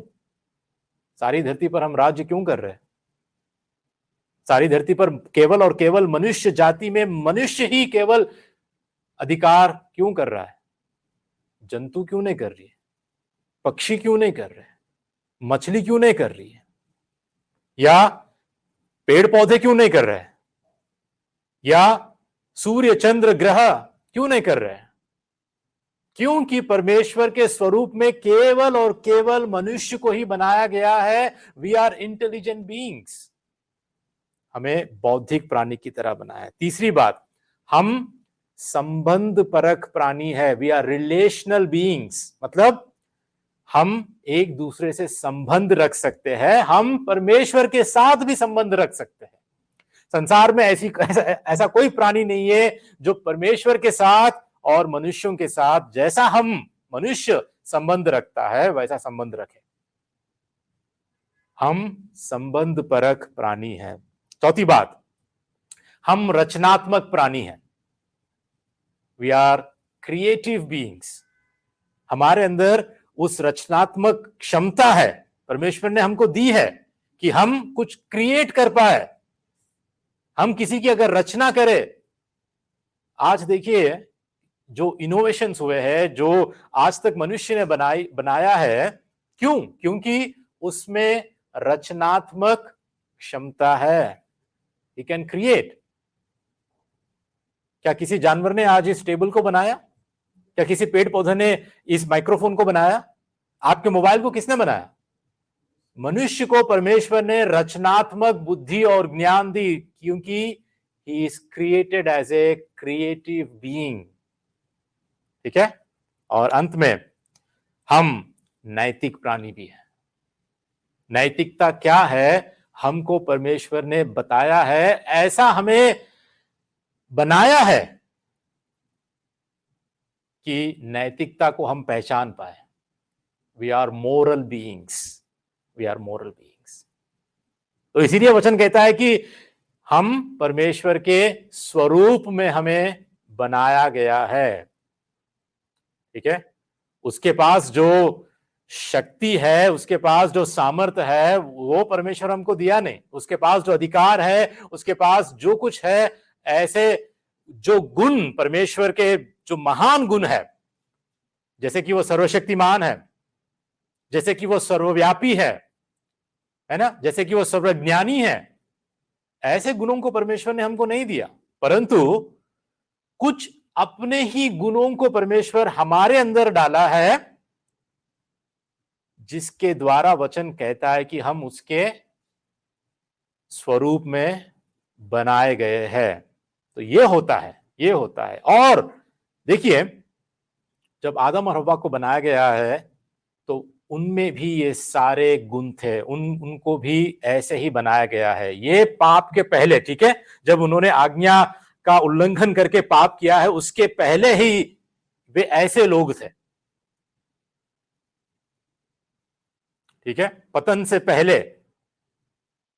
सारी धरती पर हम राज्य क्यों कर रहे हैं? सारी धरती पर केवल और केवल मनुष्य जाति में मनुष्य ही केवल अधिकार क्यों कर रहा है? जंतु क्यों नहीं कर रही है? पक्षी क्यों नहीं कर रहे? मछली क्यों नहीं कर रही है? या पेड़ पौधे क्यों नहीं कर रहे? या सूर्य चंद्र ग्रह क्यों नहीं कर रहे? क्योंकि परमेश्वर के स्वरूप में केवल और केवल मनुष्य को ही बनाया गया है। वी आर इंटेलिजेंट बीइंग्स, हमें बौद्धिक प्राणी की तरह बनाया है। तीसरी बात, हम संबंध परक प्राणी है, वी आर रिलेशनल बीइंग्स, मतलब हम एक दूसरे से संबंध रख सकते हैं। हम परमेश्वर के साथ भी संबंध रख सकते हैं। संसार में ऐसा कोई प्राणी नहीं है जो परमेश्वर के साथ और मनुष्यों के साथ जैसा हम मनुष्य संबंध रखता है वैसा संबंध रखे। हम संबंध परक प्राणी हैं। चौथी बात, हम रचनात्मक प्राणी हैं, वी आर क्रिएटिव बीइंग्स। हमारे अंदर उस रचनात्मक क्षमता है, परमेश्वर ने हमको दी है कि हम कुछ क्रिएट कर पाए, हम किसी की अगर रचना करें। आज देखिए जो इनोवेशंस हुए हैं, जो आज तक मनुष्य ने बनाया है, क्यों? क्योंकि उसमें रचनात्मक क्षमता है, ही कैन क्रिएट। क्या किसी जानवर ने आज इस टेबल को बनाया? क्या किसी पेड़ पौधे ने इस माइक्रोफोन को बनाया? आपके मोबाइल को किसने बनाया? मनुष्य को परमेश्वर ने रचनात्मक बुद्धि और ज्ञान दी, क्योंकि he is created as a creative being. ठीक है, और अंत में हम नैतिक प्राणी भी हैं। नैतिकता क्या है? हमको परमेश्वर ने बताया है, ऐसा हमें बनाया है कि नैतिकता को हम पहचान पाए। We are moral beings, we are moral beings. तो इसीलिए वचन कहता है कि हम परमेश्वर के स्वरूप में हमें बनाया गया है। ठीक है, उसके पास जो शक्ति है, उसके पास जो सामर्थ्य है, वो परमेश्वर हमको दिया नहीं। उसके पास जो अधिकार है, उसके पास जो कुछ है, ऐसे जो गुण परमेश्वर के जो महान गुण है, जैसे कि वो सर्वशक्तिमान है, जैसे कि वो सर्वव्यापी है ना, जैसे कि वो सर्वज्ञानी है, ऐसे गुणों को परमेश्वर ने हमको नहीं दिया, परंतु कुछ अपने ही गुणों को परमेश्वर हमारे अंदर डाला है, जिसके द्वारा वचन कहता है कि हम उसके स्वरूप में बनाए गए हैं। तो ये होता है, ये होता है। और देखिए, जब आदम और हव्वा को बनाया गया है तो उनमें भी ये सारे गुण थे, उनको भी ऐसे ही बनाया गया है। ये पाप के पहले, ठीक है, जब उन्होंने आज्ञा का उल्लंघन करके पाप किया है, उसके पहले ही वे ऐसे लोग थे। ठीक है, पतन से पहले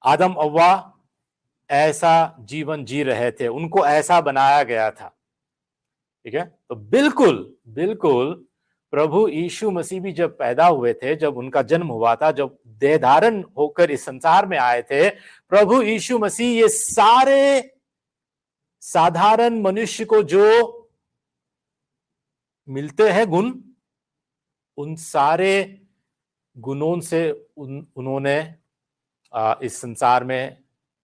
आदम अव्वा ऐसा जीवन जी रहे थे, उनको ऐसा बनाया गया था। ठीक है, तो बिल्कुल बिल्कुल प्रभु यीशु मसीह भी जब पैदा हुए थे, जब उनका जन्म हुआ था, जब देह धारण होकर इस संसार में आए थे, प्रभु यीशु मसीह ये सारे साधारण मनुष्य को जो मिलते हैं गुण, उन सारे गुणों से उन्होंने इस संसार में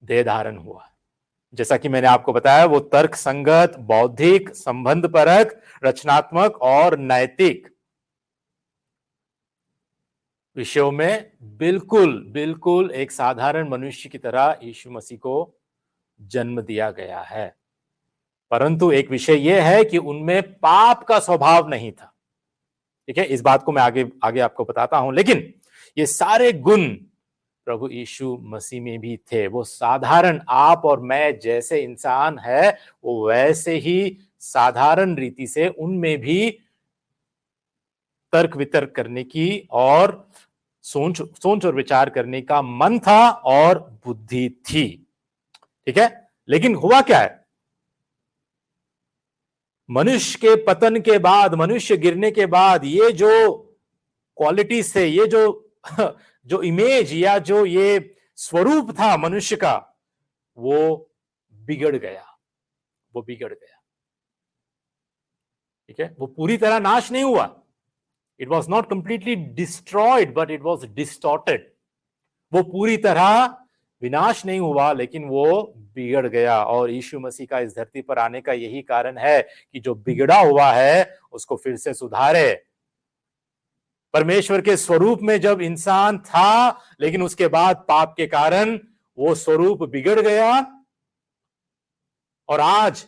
देह धारण हुआ। जैसा कि मैंने आपको बताया, वो तर्क संगत, बौद्धिक, संबंध परक, रचनात्मक और नैतिक विषयों में बिल्कुल बिल्कुल एक साधारण मनुष्य की तरह यीशु मसीह को जन्म दिया गया है। परंतु एक विषय यह है कि उनमें पाप का स्वभाव नहीं था। ठीक है, इस बात को मैं आगे आगे आपको बताता हूं। लेकिन ये सारे गुण प्रभु यीशु मसीह में भी थे। वो साधारण आप और मैं जैसे इंसान है, वो वैसे ही साधारण रीति से उनमें भी तर्क वितर्क करने की और सोच और विचार करने का मन था और बुद्धि थी। ठीक है, लेकिन हुआ क्या है, मनुष्य के पतन के बाद, मनुष्य गिरने के बाद, ये जो क्वालिटीज थे, ये जो इमेज या जो ये स्वरूप था मनुष्य का, वो बिगड़ गया, वो बिगड़ गया। ठीक है, वो पूरी तरह नाश नहीं हुआ। It was not completely destroyed, but it was distorted. वो पूरी तरह विनाश नहीं हुआ, लेकिन वो बिगड़ गया। और यीशु मसीह का इस धरती पर आने का यही कारण है कि जो बिगड़ा हुआ है उसको फिर से सुधारे। परमेश्वर के स्वरूप में जब इंसान था, लेकिन उसके बाद पाप के कारण वो स्वरूप बिगड़ गया। और आज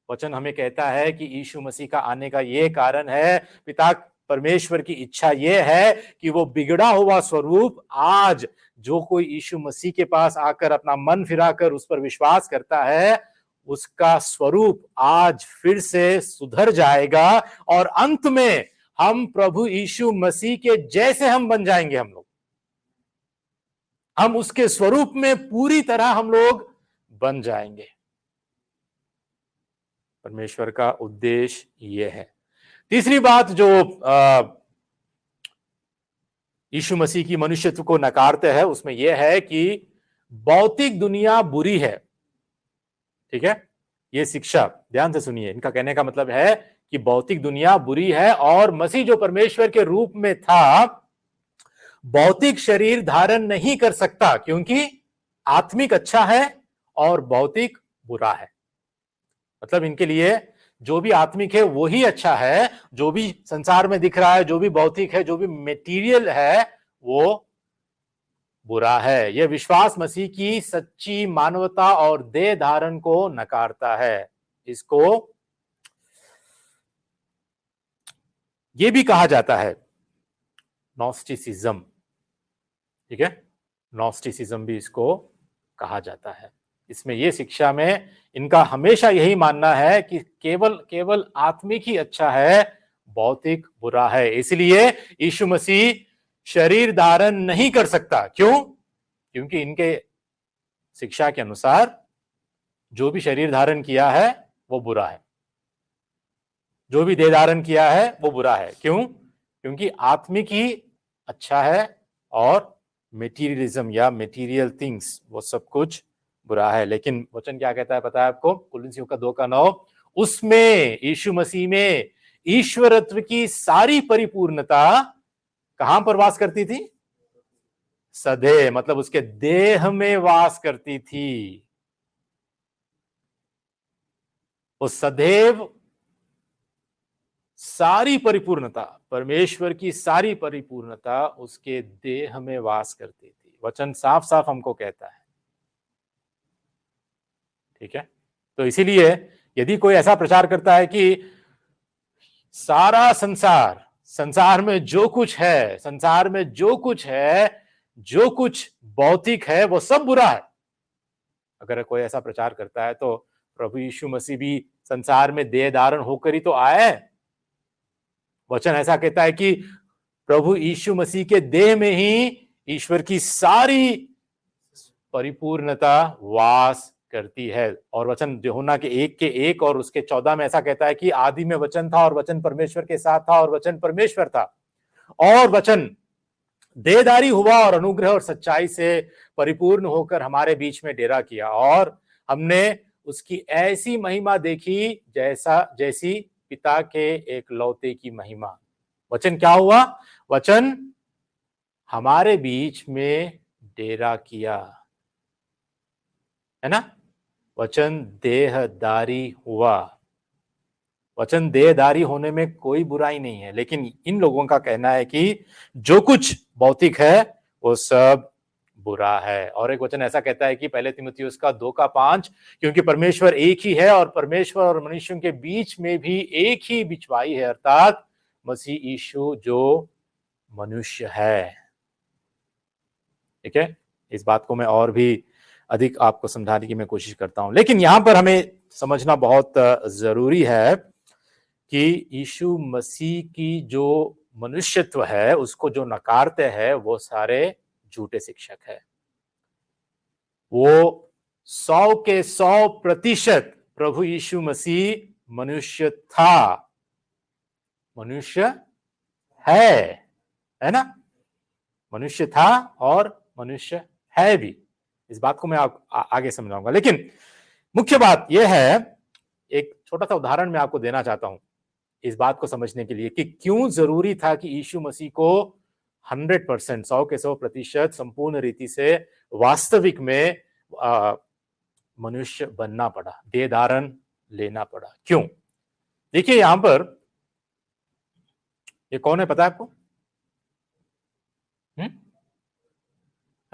वचन हमें कहता है कि यीशु मसीह का आने का यह कारण है, पिता परमेश्वर की इच्छा यह है कि वो बिगड़ा हुआ स्वरूप आज जो कोई यीशु मसीह के पास आकर अपना मन फिराकर उस पर विश्वास करता है, उसका स्वरूप आज फिर से सुधर जाएगा और अंत में हम प्रभु यीशु मसीह के जैसे हम बन जाएंगे। हम उसके स्वरूप में पूरी तरह हम लोग बन जाएंगे। परमेश्वर का उद्देश्य यह है। तीसरी बात जो यीशु मसीह की मनुष्यत्व को नकारते हैं, उसमें यह है कि भौतिक दुनिया बुरी है। ठीक है, ये शिक्षा ध्यान से सुनिए। इनका कहने का मतलब है कि भौतिक दुनिया बुरी है और मसीह जो परमेश्वर के रूप में था, भौतिक शरीर धारण नहीं कर सकता, क्योंकि आत्मिक अच्छा है और भौतिक बुरा है। मतलब इनके लिए जो भी आत्मिक है वही अच्छा है, जो भी संसार में दिख रहा है, जो भी भौतिक है, जो भी मेटीरियल है, वो बुरा है। यह विश्वास मसीह की सच्ची मानवता और देह धारण को नकारता है। इसको यह भी कहा जाता है नॉस्टिसिज्म। ठीक है, नॉस्टिसिज्म भी इसको कहा जाता है। इसमें यह शिक्षा में इनका हमेशा यही मानना है कि केवल आत्मिक ही अच्छा है, भौतिक बुरा है। इसलिए यीशु मसीह शरीर धारण नहीं कर सकता। क्यों? क्योंकि इनके शिक्षा के अनुसार जो भी शरीर धारण किया है वो बुरा है, जो भी देह धारण किया है वो बुरा है। क्यों? क्योंकि आत्मिक ही अच्छा है और मेटीरियलिज्म या मेटीरियल थिंग्स वो सब कुछ बुरा है। लेकिन वचन क्या कहता है पता है आपको? कुरिन्थियों का 2:9, उसमें यीशु मसीह में ईश्वरत्व की सारी परिपूर्णता कहां पर वास करती थी? सदैव, मतलब उसके देह में वास करती थी। वो सदैव सारी परिपूर्णता, परमेश्वर की सारी परिपूर्णता उसके देह में वास करती थी। वचन साफ साफ हमको कहता है। ठीक है, तो इसीलिए यदि कोई ऐसा प्रचार करता है कि सारा संसार में जो कुछ है, संसार में जो कुछ है, जो कुछ भौतिक है वो सब बुरा है, अगर कोई ऐसा प्रचार करता है तो प्रभु यीशु मसीह भी संसार में देह धारण होकर ही तो आए। वचन ऐसा कहता है कि प्रभु यीशु मसीह के देह में ही ईश्वर की सारी परिपूर्णता वास करती है। और वचन यूहन्ना के 1 और उसके 14 में ऐसा कहता है कि आदि में वचन था और वचन परमेश्वर के साथ था और वचन परमेश्वर था और वचन देहधारी हुआ और अनुग्रह और सच्चाई से परिपूर्ण होकर हमारे बीच में डेरा किया और हमने उसकी ऐसी महिमा देखी जैसी पिता के एक लौते की महिमा। वचन क्या हुआ? वचन हमारे बीच में डेरा किया, है ना? वचन देहधारी हुआ। वचन देहधारी होने में कोई बुराई नहीं है, लेकिन इन लोगों का कहना है कि जो कुछ भौतिक है वो सब बुरा है। और एक वचन ऐसा कहता है कि पहले तीमुथियुस का 2:5, क्योंकि परमेश्वर एक ही है और परमेश्वर और मनुष्यों के बीच में भी एक ही बिचवाई है, अर्थात मसीह यीशु जो मनुष्य है। ठीक है, इस बात को मैं और भी अधिक आपको समझाने की मैं कोशिश करता हूं, लेकिन यहां पर हमें समझना बहुत जरूरी है कि यीशु मसीह की जो मनुष्यत्व है उसको जो नकारते हैं वो सारे झूठे शिक्षक है। वो 100 के 100% प्रभु यीशु मसीह मनुष्य था, मनुष्य है ना? मनुष्य था और मनुष्य है भी। इस बात को मैं आगे समझाऊंगा, लेकिन मुख्य बात यह है, एक छोटा सा उदाहरण मैं आपको देना चाहता हूं इस बात को समझने के लिए कि क्यों जरूरी था कि यीशु मसीह को 100%, 100 के 100% संपूर्ण रीति से वास्तविक में मनुष्य बनना पड़ा, देह धारण लेना पड़ा। क्यों? देखिए यहां पर ये कौन है, पता है आपको?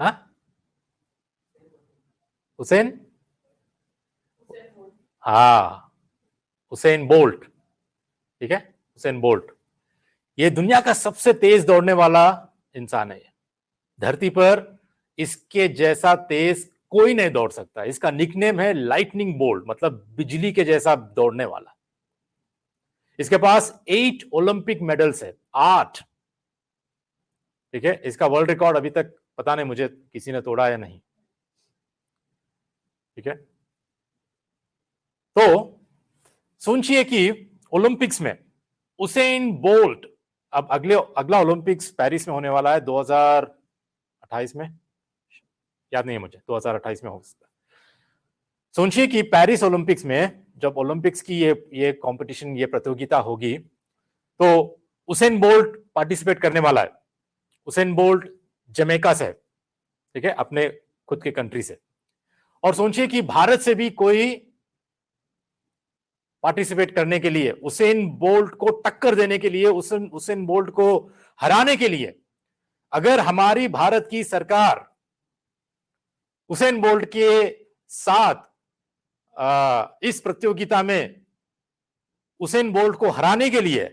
हाँ, हुसैन, हाँ, हुसैन बोल्ट। ठीक है, हुसैन बोल्ट ये दुनिया का सबसे तेज दौड़ने वाला इंसान है। धरती पर इसके जैसा तेज कोई नहीं दौड़ सकता। इसका निकनेम है लाइटनिंग बोल्ट, मतलब बिजली के जैसा दौड़ने वाला। इसके पास 8 ओलंपिक मेडल्स है, 8। ठीक है, इसका वर्ल्ड रिकॉर्ड अभी तक पता नहीं मुझे किसी ने तोड़ा या नहीं। ठीक है, तो सोचिए कि ओलंपिक्स में उसेन बोल्ट, अब अगला ओलंपिक्स पेरिस में होने वाला है 2028 में, याद नहीं है मुझे, 2028 में हो सकता है। सोचिए कि पेरिस ओलंपिक्स में जब ओलंपिक्स की ये कंपटीशन, ये प्रतियोगिता होगी, तो उसेन बोल्ट पार्टिसिपेट करने वाला है। उसेन बोल्ट जमैका से है, ठीक है, अपने खुद के कंट्री से। और सोचिए कि भारत से भी कोई पार्टिसिपेट करने के लिए, उसेन बोल्ट को टक्कर देने के लिए, उसेन बोल्ट को हराने के लिए, अगर हमारी भारत की सरकार उसेन बोल्ट के साथ इस प्रतियोगिता में उसेन बोल्ट को हराने के लिए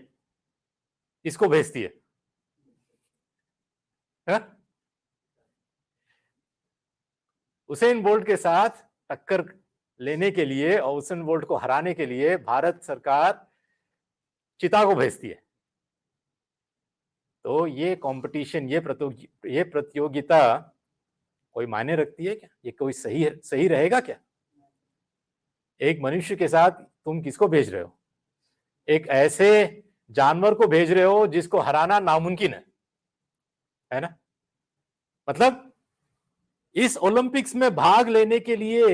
इसको भेजती है, उसेन बोल्ट के साथ टक्कर लेने के लिए और उसेन बोल्ट को हराने के लिए भारत सरकार चिता को भेजती है। तो ये कंपटीशन, ये प्रतियोगिता कोई मायने रखती है क्या? ये कोई सही रहेगा क्या? एक मनुष्य के साथ तुम किसको भेज रहे हो? एक ऐसे जानवर को भेज रहे हो जिसको हराना नामुमकिन है ना? मतलब इस ओलंपिक्स में भाग लेने के लिए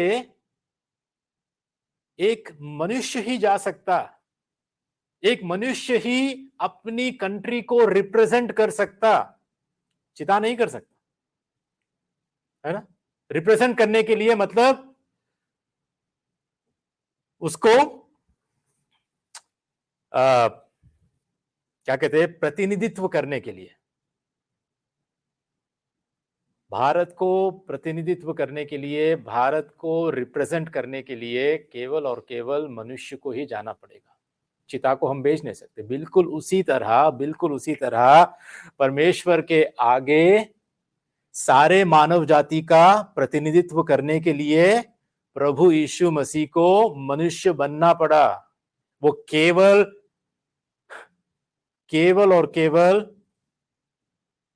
एक मनुष्य ही जा सकता, एक मनुष्य ही अपनी कंट्री को रिप्रेजेंट कर सकता, चिता नहीं कर सकता, है ना? रिप्रेजेंट करने के लिए मतलब उसको क्या कहते हैं, प्रतिनिधित्व करने के लिए। भारत को प्रतिनिधित्व करने के लिए, भारत को रिप्रेजेंट करने के लिए केवल और केवल मनुष्य को ही जाना पड़ेगा। चिता को हम बेच नहीं सकते। बिल्कुल उसी तरह परमेश्वर के आगे सारे मानव जाति का प्रतिनिधित्व करने के लिए प्रभु यीशु मसीह को मनुष्य बनना पड़ा। वो केवल और केवल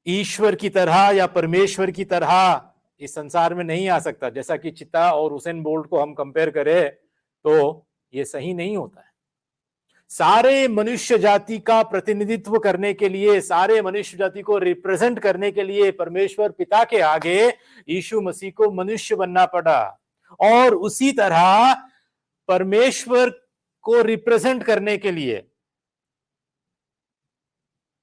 ईश्वर की तरह या परमेश्वर की तरह इस संसार में नहीं आ सकता। जैसा कि चिता और हुसैन बोल्ट को हम कंपेयर करें तो ये सही नहीं होता है। सारे मनुष्य जाति का प्रतिनिधित्व करने के लिए, सारे मनुष्य जाति को रिप्रेजेंट करने के लिए परमेश्वर पिता के आगे यीशु मसीह को मनुष्य बनना पड़ा। और उसी तरह परमेश्वर को रिप्रेजेंट करने के लिए,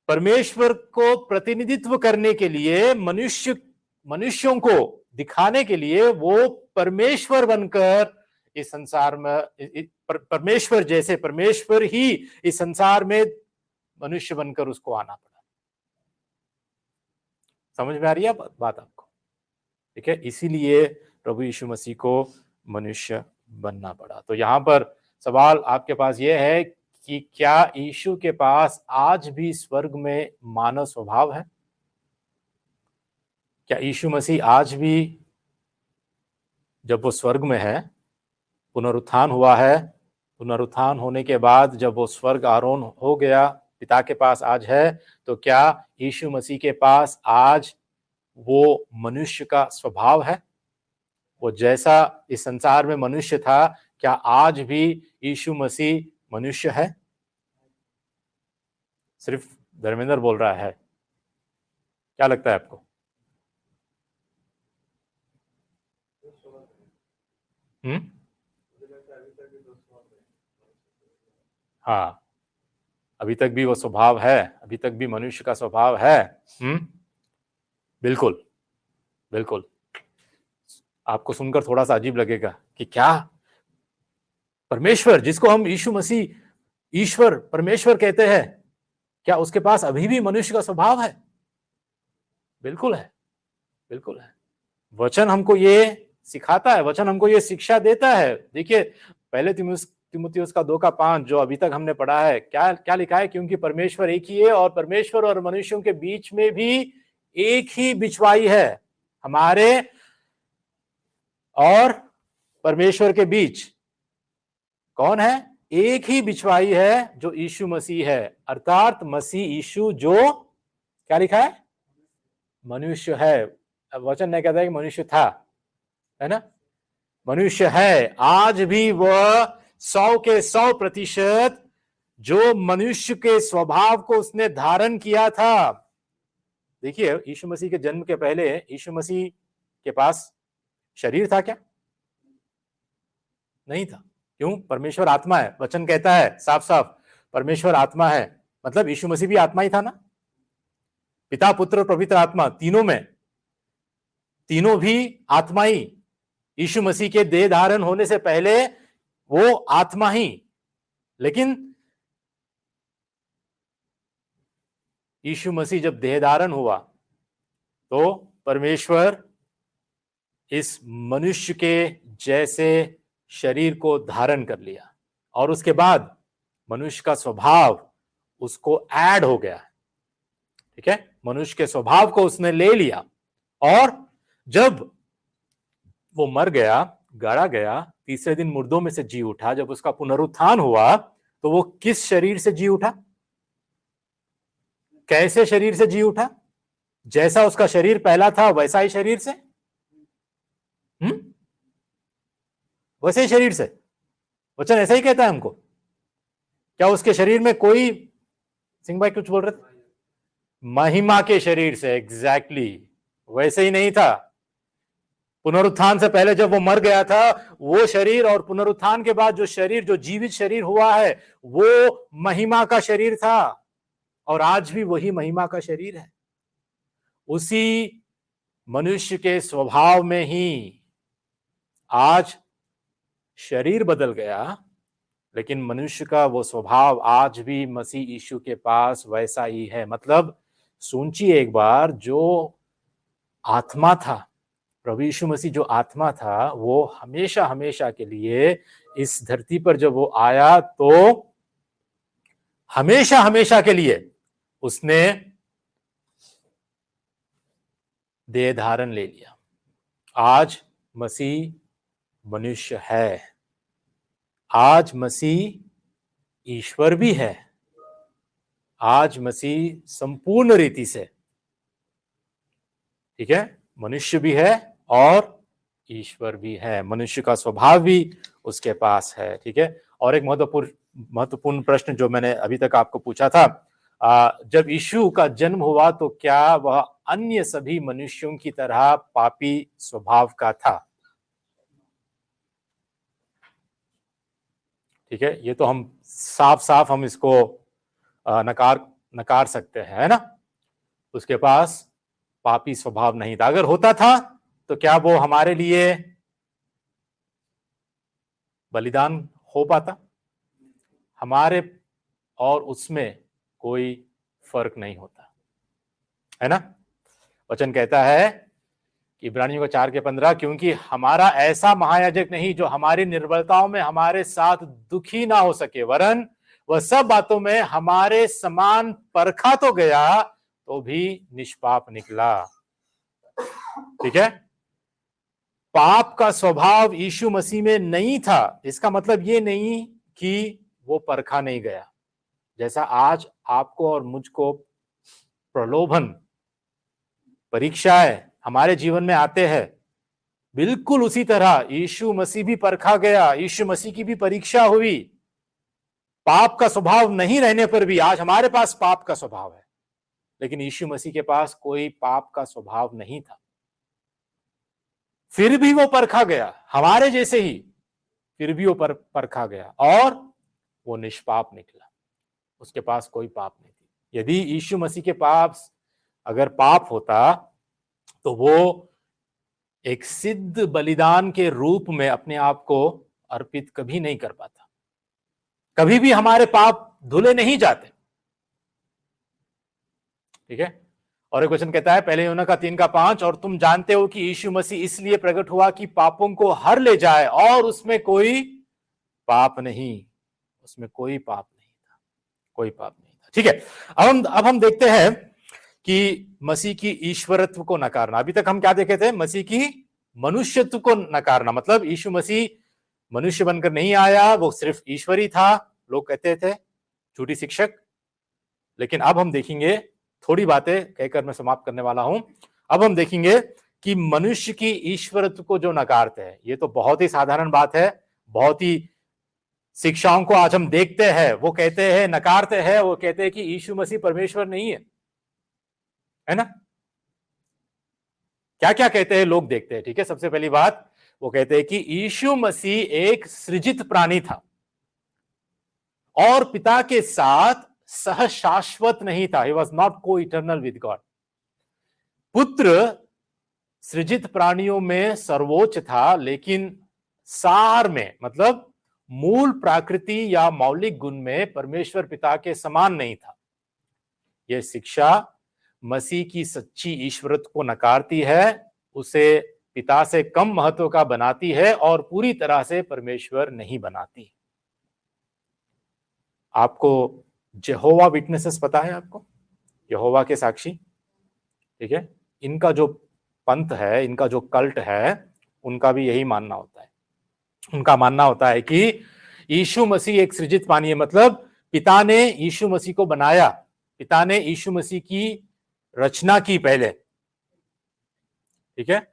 परमेश्वर को प्रतिनिधित्व करने के लिए, मनुष्यों को दिखाने के लिए वो परमेश्वर बनकर इस संसार में, परमेश्वर जैसे परमेश्वर ही इस संसार में मनुष्य बनकर उसको आना पड़ा। समझ में आ रही है बात आपको? ठीक है, इसीलिए प्रभु यीशु मसीह को मनुष्य बनना पड़ा। तो यहां पर सवाल आपके पास यह है कि क्या यीशु के पास आज भी स्वर्ग में मानव स्वभाव है? क्या यीशु मसीह आज भी, जब वो स्वर्ग में है, पुनरुत्थान हुआ है, पुनरुत्थान होने के बाद जब वो स्वर्ग आरोहण हो गया, पिता के पास आज है, तो क्या यीशु मसीह के पास आज वो मनुष्य का स्वभाव है? वो जैसा इस संसार में मनुष्य था, क्या आज भी यीशु मसीह मनुष्य है? सिर्फ धर्मेंद्र बोल रहा है, क्या लगता है आपको? हाँ, अभी तक भी वो स्वभाव है, अभी तक भी मनुष्य का स्वभाव है। बिल्कुल बिल्कुल। आपको सुनकर थोड़ा सा अजीब लगेगा कि क्या परमेश्वर, जिसको हम यीशु मसीह ईश्वर परमेश्वर कहते हैं, क्या उसके पास अभी भी मनुष्य का स्वभाव है? बिल्कुल है, बिल्कुल है। वचन हमको ये सिखाता है, वचन हमको ये शिक्षा देता है। देखिए पहले तीमुथियुस का 2:5 जो अभी तक हमने पढ़ा है, क्या क्या लिखा है? क्योंकि परमेश्वर एक ही है और परमेश्वर और मनुष्यों के बीच में भी एक ही बिचवाई है, हमारे और परमेश्वर के बीच कौन है? एक ही बिचवाई है जो यीशु मसीह है, अर्थात मसीह यीशु जो क्या लिखा है? मनुष्य है। वचन नहीं कहता है कि मनुष्य था, है ना? मनुष्य है। आज भी वह 100% जो मनुष्य के स्वभाव को उसने धारण किया था। देखिए यीशु मसीह के जन्म के पहले यीशु मसीह के पास शरीर था क्या? नहीं था। क्यों? परमेश्वर आत्मा है। वचन कहता है साफ साफ परमेश्वर आत्मा है, मतलब यीशु मसीह भी आत्मा ही था ना। पिता पुत्र और पवित्र आत्मा तीनों भी आत्मा ही। यीशु मसीह के देह धारण होने से पहले वो आत्मा ही, लेकिन यीशु मसीह जब देह धारण हुआ तो परमेश्वर इस मनुष्य के जैसे शरीर को धारण कर लिया और उसके बाद मनुष्य का स्वभाव उसको ऐड हो गया। ठीक है, मनुष्य के स्वभाव को उसने ले लिया और जब वो मर गया, गाड़ा गया, तीसरे दिन मुर्दों में से जी उठा, जब उसका पुनरुत्थान हुआ तो वो किस शरीर से जी उठा? कैसे शरीर से जी उठा? जैसा उसका शरीर पहला था वैसा ही शरीर से, वैसे ही शरीर से। वचन ऐसा ही कहता है हमको। क्या उसके शरीर में कोई, सिंह भाई कुछ बोल रहे थे? महिमा के शरीर से, एग्जैक्टली वैसे ही नहीं था। पुनरुत्थान से पहले जब वो मर गया था, वो शरीर और पुनरुत्थान के बाद जो शरीर, जो जीवित शरीर हुआ है, वो महिमा का शरीर था और आज भी वही महिमा का शरीर है। उसी मनुष्य के स्वभाव में ही आज शरीर बदल गया, लेकिन मनुष्य का वो स्वभाव आज भी मसीह यीशु के पास वैसा ही है। मतलब सोचिए एक बार, जो आत्मा था, प्रभु यीशु मसीह जो आत्मा था, वो हमेशा हमेशा के लिए इस धरती पर जब वो आया तो हमेशा हमेशा के लिए उसने देह धारण ले लिया। आज मसीह मनुष्य है, आज मसीह ईश्वर भी है, आज मसीह संपूर्ण रीति से, ठीक है, मनुष्य भी है और ईश्वर भी है, मनुष्य का स्वभाव भी उसके पास है, ठीक है। और एक महत्वपूर्ण प्रश्न जो मैंने अभी तक आपको पूछा था, जब यीशु का जन्म हुआ तो क्या वह अन्य सभी मनुष्यों की तरह पापी स्वभाव का था? ठीक है, ये तो हम साफ साफ हम इसको नकार सकते हैं, है ना। उसके पास पापी स्वभाव नहीं था। अगर होता था तो क्या वो हमारे लिए बलिदान हो पाता? हमारे और उसमें कोई फर्क नहीं होता, है ना। वचन कहता है कि इब्रानियों का 4:15, क्योंकि हमारा ऐसा महायाजक नहीं जो हमारी निर्बलताओं में हमारे साथ दुखी ना हो सके, वरन वह सब बातों में हमारे समान परखा तो गया तो भी निष्पाप निकला। ठीक है, पाप का स्वभाव यीशु मसीह में नहीं था, इसका मतलब ये नहीं कि वो परखा नहीं गया। जैसा आज आपको और मुझको प्रलोभन, परीक्षाएं हमारे जीवन में आते हैं, बिल्कुल उसी तरह यीशु मसीह भी परखा गया, यीशु मसीह की भी परीक्षा हुई। पाप का स्वभाव नहीं रहने पर भी आज हमारे पास पाप का स्वभाव है, लेकिन यीशु मसीह के पास कोई पाप का स्वभाव नहीं था, फिर भी वो परखा गया, हमारे जैसे ही, फिर भी वो परखा गया और वो निष्पाप निकला, उसके पास कोई पाप नहीं थी। यदि यीशु मसीह के पास अगर पाप होता तो वो एक सिद्ध बलिदान के रूप में अपने आप को अर्पित कभी नहीं कर पाता, कभी भी हमारे पाप धुले नहीं जाते, ठीक है। और एक वचन कहता है पहले यूहन्ना का 3:5, और तुम जानते हो कि यीशु मसीह इसलिए प्रकट हुआ कि पापों को हर ले जाए और उसमें कोई पाप नहीं, उसमें कोई पाप नहीं था, कोई पाप नहीं था, ठीक है। अब हम देखते हैं कि मसीह की ईश्वरत्व को नकारना। अभी तक हम क्या देखे थे? मसीह की मनुष्यत्व को नकारना, मतलब यीशु मसीह मनुष्य बनकर नहीं आया, वो सिर्फ ईश्वर ही था, लोग कहते थे, झूठी शिक्षक। लेकिन अब हम देखेंगे, थोड़ी बातें कहकर मैं समाप्त करने वाला हूं, अब हम देखेंगे कि मनुष्य की ईश्वरत्व को जो नकारते हैं, ये तो बहुत ही साधारण बात है, बहुत ही शिक्षाओं को आज हम देखते हैं, वो कहते हैं, नकारते हैं, वो कहते हैं कि यीशु मसीह परमेश्वर नहीं है ना। क्या क्या कहते हैं लोग, देखते हैं, ठीक है। सबसे पहली बात वो कहते हैं कि यीशु मसीह एक सृजित प्राणी था और पिता के साथ सहशाश्वत नहीं था, he was not co-eternal with God। पुत्र सृजित प्राणियों में सर्वोच्च था, लेकिन सार में, मतलब मूल प्रकृति या मौलिक गुण में परमेश्वर पिता के समान नहीं था। यह शिक्षा मसीह की सच्ची ईश्वरत्व को नकारती है, उसे पिता से कम महत्व का बनाती है और पूरी तरह से परमेश्वर नहीं बनाती। आपको यहोवा विटनेसेस पता है? आपको यहोवा के साक्षी, ठीक है, इनका जो पंथ है, इनका जो कल्ट है, उनका भी यही मानना होता है। उनका मानना होता है कि यीशु मसीह एक सृजित प्राणी है, मतलब पिता ने यीशु मसीह को बनाया, पिता ने यीशु मसीह की रचना की पहले, ठीक है।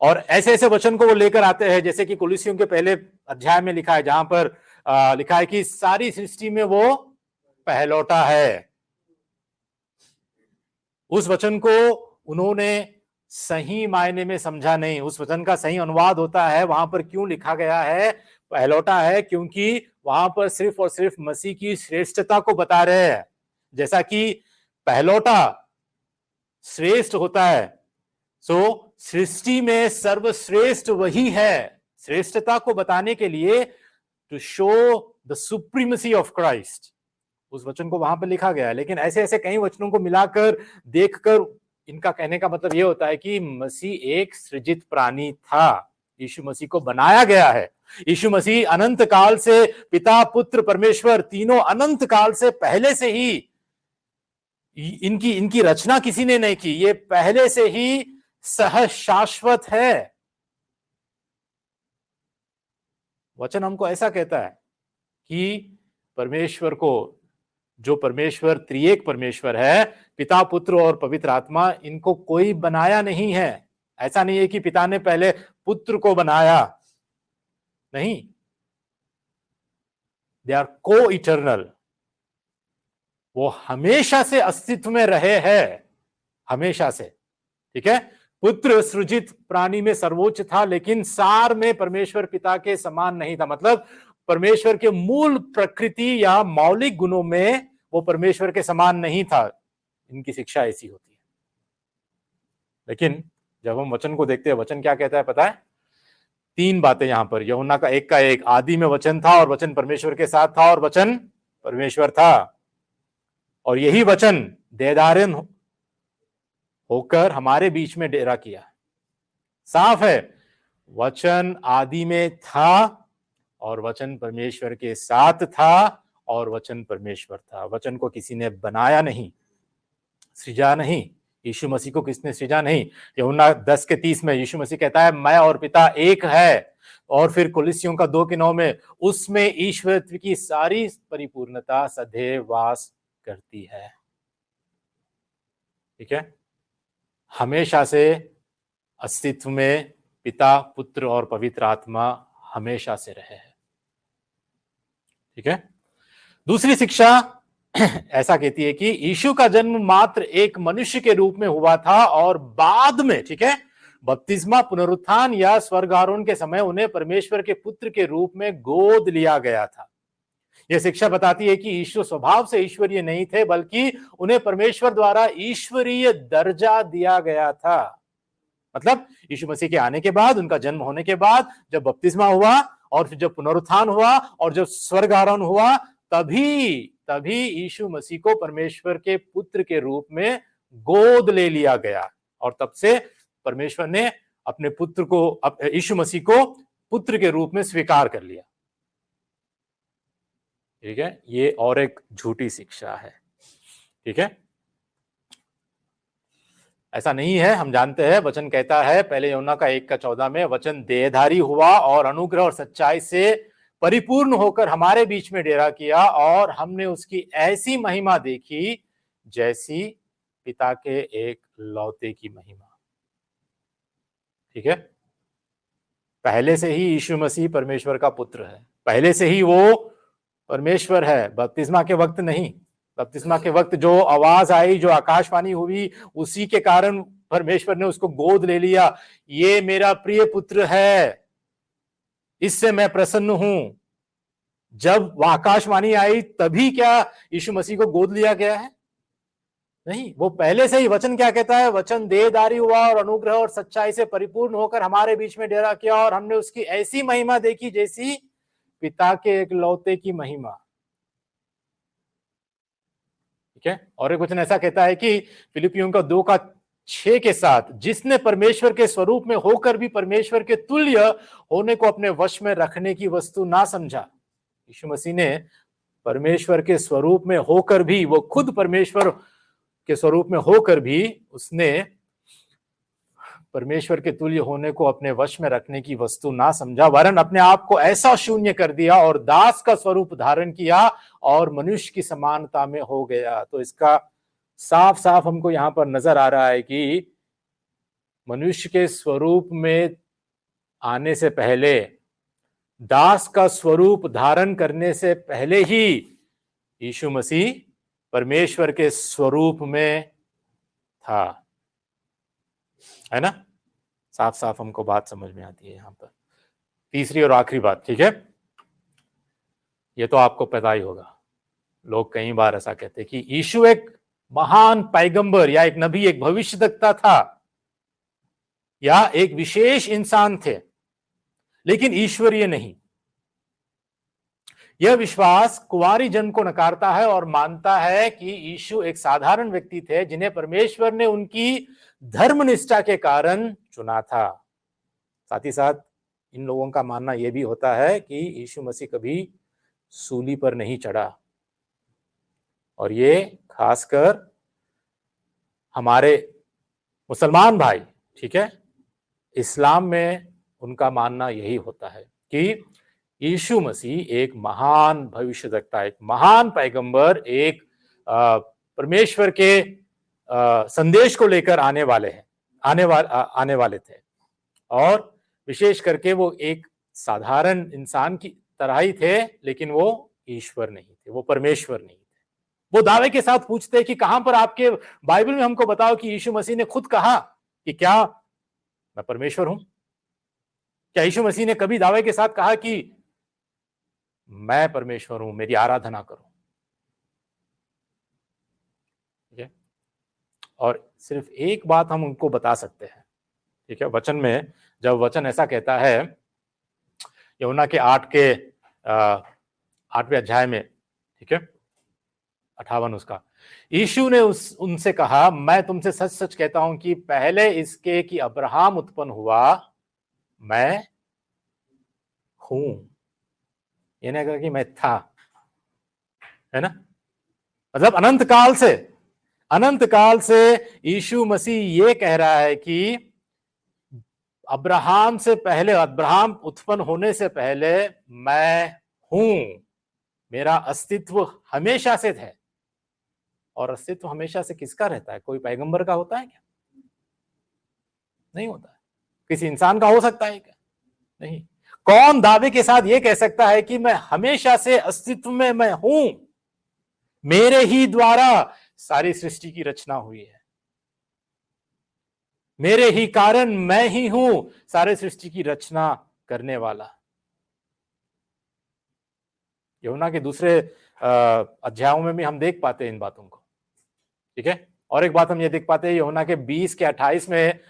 और ऐसे ऐसे वचन को वो लेकर आते हैं, जैसे कि कुलुसियों के पहले अध्याय में लिखा है, जहां पर लिखा है कि सारी सृष्टि में वो पहलौटा है। उस वचन को उन्होंने सही मायने में समझा नहीं। उस वचन का सही अनुवाद होता है, वहां पर क्यों लिखा गया है पहलौटा है, क्योंकि वहां पर सिर्फ और सिर्फ मसीह की श्रेष्ठता को बता रहे हैं। जैसा कि पहलौटा श्रेष्ठ होता है, सो सृष्टि में सर्वश्रेष्ठ वही है, श्रेष्ठता को बताने के लिए, to show the supremacy of Christ, उस वचन को वहां पर लिखा गया है। लेकिन ऐसे ऐसे कई वचनों को मिलाकर, देखकर इनका कहने का मतलब ये होता है कि मसीह एक सृजित प्राणी था, यीशु मसीह को बनाया गया है। यीशु मसीह अनंत काल से, पिता पुत्र परमेश्वर तीनों अनंत काल से पहले से ही, इनकी इनकी रचना किसी ने नहीं की, ये पहले से ही सह शाश्वत है। वचन हमको ऐसा कहता है कि परमेश्वर को, जो परमेश्वर त्रिएक परमेश्वर है, पिता पुत्र और पवित्र आत्मा, इनको कोई बनाया नहीं है। ऐसा नहीं है कि पिता ने पहले पुत्र को बनाया, नहीं। दे आर को इटर्नल, वो हमेशा से अस्तित्व में रहे हैं, हमेशा से। ठीक है, पुत्र सृजित प्राणी में सर्वोच्च था, लेकिन सार में परमेश्वर पिता के समान नहीं था। मतलब परमेश्वर के मूल प्रकृति या मौलिक गुणों में वो परमेश्वर के समान नहीं था। इनकी शिक्षा ऐसी होती है। लेकिन जब हम वचन को देखते हैं, वचन क्या कहता है पता है? 3 बातें यहां पर, यूहन्ना का 1 का 1, आदि में वचन था और वचन परमेश्वर के साथ था और वचन परमेश्वर था, और यही वचन देहधारण होकर हमारे बीच में डेरा किया। साफ है, वचन आदि में था और वचन परमेश्वर के साथ था और वचन परमेश्वर था। वचन को किसी ने बनाया नहीं, सृजा नहीं। यीशु मसीह को किसने सृजा नहीं। यूहन्ना 10 के 30 में यीशु मसीह कहता है मैं और पिता एक है। और फिर कुलिस्सियों का 2 के 9 में उसमें ईश्वरत्व की सारी परिपूर्णता सदैव वास करती है। ठीक है, हमेशा से अस्तित्व में पिता पुत्र और पवित्र आत्मा हमेशा से रहे हैं। ठीक है, दूसरी शिक्षा ऐसा कहती है कि यीशु का जन्म मात्र एक मनुष्य के रूप में हुआ था और बाद में, ठीक है, बपतिस्मा, पुनरुत्थान या स्वर्गारोहण के समय उन्हें परमेश्वर के पुत्र के रूप में गोद लिया गया था। यह शिक्षा बताती है कि यीशु स्वभाव से ईश्वरीय नहीं थे, बल्कि उन्हें परमेश्वर द्वारा ईश्वरीय दर्जा दिया गया था। मतलब यीशु मसीह के आने के बाद, उनका जन्म होने के बाद, जब बपतिस्मा हुआ और फिर जब पुनरुत्थान हुआ और जब स्वर्गारोहण हुआ, तभी यीशु मसीह को परमेश्वर के पुत्र के रूप में गोद ले लिया गया। और तब से परमेश्वर ने अपने पुत्र को, यीशु मसीह को पुत्र के रूप में स्वीकार कर लिया। ठीक है, ये और एक झूठी शिक्षा है। ठीक है, ऐसा नहीं है, हम जानते हैं। वचन कहता है पहले यूहन्ना का 1 का 14 में, वचन देहधारी हुआ और अनुग्रह और सच्चाई से परिपूर्ण होकर हमारे बीच में डेरा किया और हमने उसकी ऐसी महिमा देखी जैसी पिता के एक लौते की महिमा। ठीक है, पहले से ही यीशु मसीह परमेश्वर का पुत्र है, पहले से ही वो परमेश्वर है। बपतिस्मा के वक्त नहीं, बपतिस्मा के वक्त जो आवाज आई, जो आकाशवाणी हुई, उसी के कारण परमेश्वर ने उसको गोद ले लिया। ये मेरा प्रिय पुत्र है, इससे मैं प्रसन्न हूं। जब वह आकाशवाणी आई तभी क्या यीशु मसीह को गोद लिया गया है? नहीं, वो पहले से ही। वचन क्या कहता है? वचन देहधारी हुआ और अनुग्रह और सच्चाई से परिपूर्ण होकर हमारे बीच में डेरा किया और हमने उसकी ऐसी महिमा देखी जैसी पिता के एकलौते की महिमा। ठीक है, और एक वचन ऐसा कहता है कि फिलिपियों का 2 का 6 के साथ, जिसने परमेश्वर के स्वरूप में होकर भी परमेश्वर के तुल्य होने को अपने वश में रखने की वस्तु ना समझा। यीशु मसीह ने परमेश्वर के स्वरूप में होकर भी, वो खुद परमेश्वर के स्वरूप में होकर भी, उसने परमेश्वर के तुल्य होने को अपने वश में रखने की वस्तु ना समझा, वरन अपने आप को ऐसा शून्य कर दिया और दास का स्वरूप धारण किया और मनुष्य की समानता में हो गया। तो इसका साफ साफ हमको यहां पर नजर आ रहा है कि मनुष्य के स्वरूप में आने से पहले, दास का स्वरूप धारण करने से पहले ही यीशु मसीह परमेश्वर के स्वरूप में था। है ना? साफ साफ हमको बात समझ में आती है यहां पर। तीसरी और आखिरी बात, ठीक है, ये तो आपको पता ही होगा। लोग कई बार ऐसा कहते हैं कि यीशु एक महान पैगंबर या एक नबी, एक भविष्यद्वक्ता था या एक विशेष इंसान थे, लेकिन ईश्वरीय नहीं। यह विश्वास कुंवारी जन को नकारता है और मानता है कि यीशु एक साधारण व्यक्ति थे जिन्हें परमेश्वर ने उनकी धर्मनिष्ठा के कारण चुना था। साथ ही साथ इन लोगों का मानना यह भी होता है कि यीशु मसीह कभी सूली पर नहीं चढ़ा, और ये खासकर हमारे मुसलमान भाई, ठीक है, इस्लाम में उनका मानना यही होता है कि यीशु मसीह एक महान भविष्यद्वक्ता, एक महान पैगंबर, एक परमेश्वर के संदेश को लेकर आने वाले थे, और विशेष करके वो एक साधारण इंसान की तरह ही थे, लेकिन वो ईश्वर नहीं थे, वो परमेश्वर नहीं थे। वो दावे के साथ पूछते कि कहां पर आपके बाइबल में हमको बताओ कि यीशु मसीह ने खुद कहा कि क्या मैं परमेश्वर हूं? क्या यीशु मसीह ने कभी दावे के साथ कहा कि मैं परमेश्वर हूं, मेरी आराधना करो? ठीक है, और सिर्फ एक बात हम उनको बता सकते हैं, ठीक है, वचन में जब वचन ऐसा कहता है यूहन्ना के 8वें अध्याय में, ठीक है, 58 उसका, यीशु ने उनसे कहा, मैं तुमसे सच सच कहता हूं कि पहले इसके कि अब्राहम उत्पन्न हुआ मैं हूं। ये नहीं कहा कि मैं था, है ना, मतलब अनंत काल से यीशु मसीह ये कह रहा है कि अब्राहम से पहले, अब्राहम उत्पन्न होने से पहले मैं हूं, मेरा अस्तित्व हमेशा से है। और अस्तित्व हमेशा से किसका रहता है? कोई पैगंबर का होता है क्या? नहीं होता है। किसी इंसान का हो सकता है क्या? नहीं। कौन दावे के साथ यह कह सकता है कि मैं हमेशा से अस्तित्व में मैं हूं, मेरे ही द्वारा सारी सृष्टि की रचना हुई है, मेरे ही कारण मैं ही हूं सारे सृष्टि की रचना करने वाला? यूहन्ना के दूसरे अध्यायों में भी हम देख पाते हैं इन बातों को, ठीक है। और एक बात हम ये देख पाते हैं यूहन्ना के 20 के 28 में,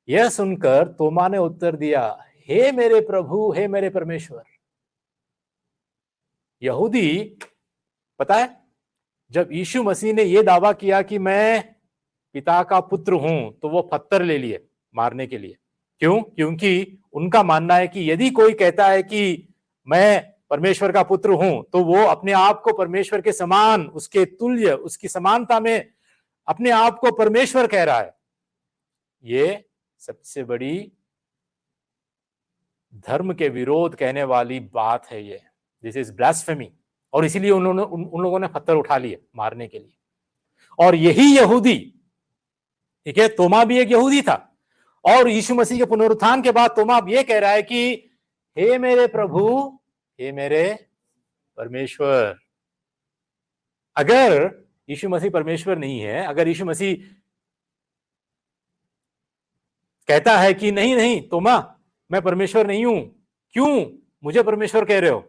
यह सुनकर तोमा ने उत्तर दिया, हे मेरे प्रभु, हे मेरे परमेश्वर। यहूदी, पता है, जब यीशु मसीह ने यह दावा किया कि मैं पिता का पुत्र हूं, तो वो पत्थर ले लिए मारने के लिए। क्यों? क्योंकि उनका मानना है कि यदि कोई कहता है कि मैं परमेश्वर का पुत्र हूं, तो वो अपने आप को परमेश्वर के समान, उसके तुल्य, उसकी समानता में अपने आप को परमेश्वर कह रहा है। ये सबसे बड़ी धर्म के विरोध कहने वाली बात है। ये दिस इज ब्लास्फेमी, और इसीलिए उन लोगों ने पत्थर उठा लिए मारने के लिए। और यही यहूदी, ठीक है, तोमा भी एक यहूदी था, और यीशु मसीह के पुनरुत्थान के बाद तोमा अब ये कह रहा है कि हे मेरे प्रभु, हे मेरे परमेश्वर। अगर यीशु मसीह परमेश्वर नहीं है, अगर यीशु मसीह कहता है कि नहीं नहीं तोमा, मैं परमेश्वर नहीं हूं, क्यों मुझे परमेश्वर कह रहे हो?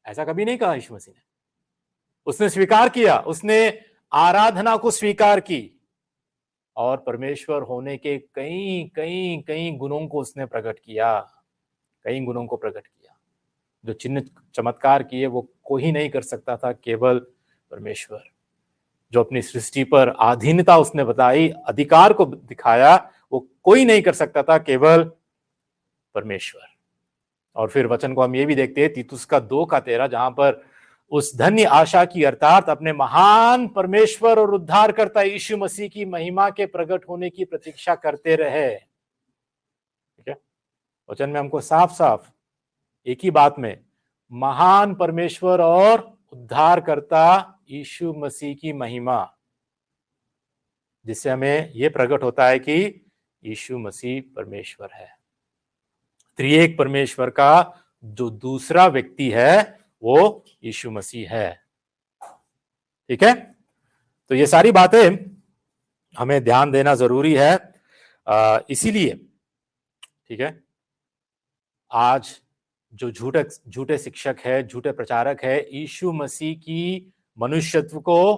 ऐसा कभी नहीं कहा यीशु मसीह ने। उसने स्वीकार किया, उसने आराधना को स्वीकार की, और परमेश्वर होने के कई कई कई गुणों को उसने प्रकट किया, कई गुणों को प्रकट किया। जो चिन्ह चमत्कार किए वो कोई नहीं कर सकता था, केवल परमेश्वर। जो अपनी सृष्टि पर अधीनता उसने बताई, अधिकार को दिखाया, वो कोई नहीं कर सकता था, केवल परमेश्वर। और फिर वचन को हम ये भी देखते हैं तीतुस का 2:13, जहां पर उस धन्य आशा की, अर्थात अपने महान परमेश्वर और उद्धारकर्ता यीशु मसीह की महिमा के प्रकट होने की प्रतीक्षा करते रहे। ठीक है, वचन में हमको साफ साफ एक ही बात में महान परमेश्वर और उद्धारकर्ता यीशु मसीह की महिमा, जिससे हमें यह प्रकट होता है कि यीशु मसीह परमेश्वर है। त्रिएक परमेश्वर का जो दूसरा व्यक्ति है वो यीशु मसीह है। ठीक है, तो ये सारी बातें हमें ध्यान देना जरूरी है। इसीलिए, ठीक है, आज जो झूठे शिक्षक है, झूठे प्रचारक है, यीशु मसीह की मनुष्यत्व को,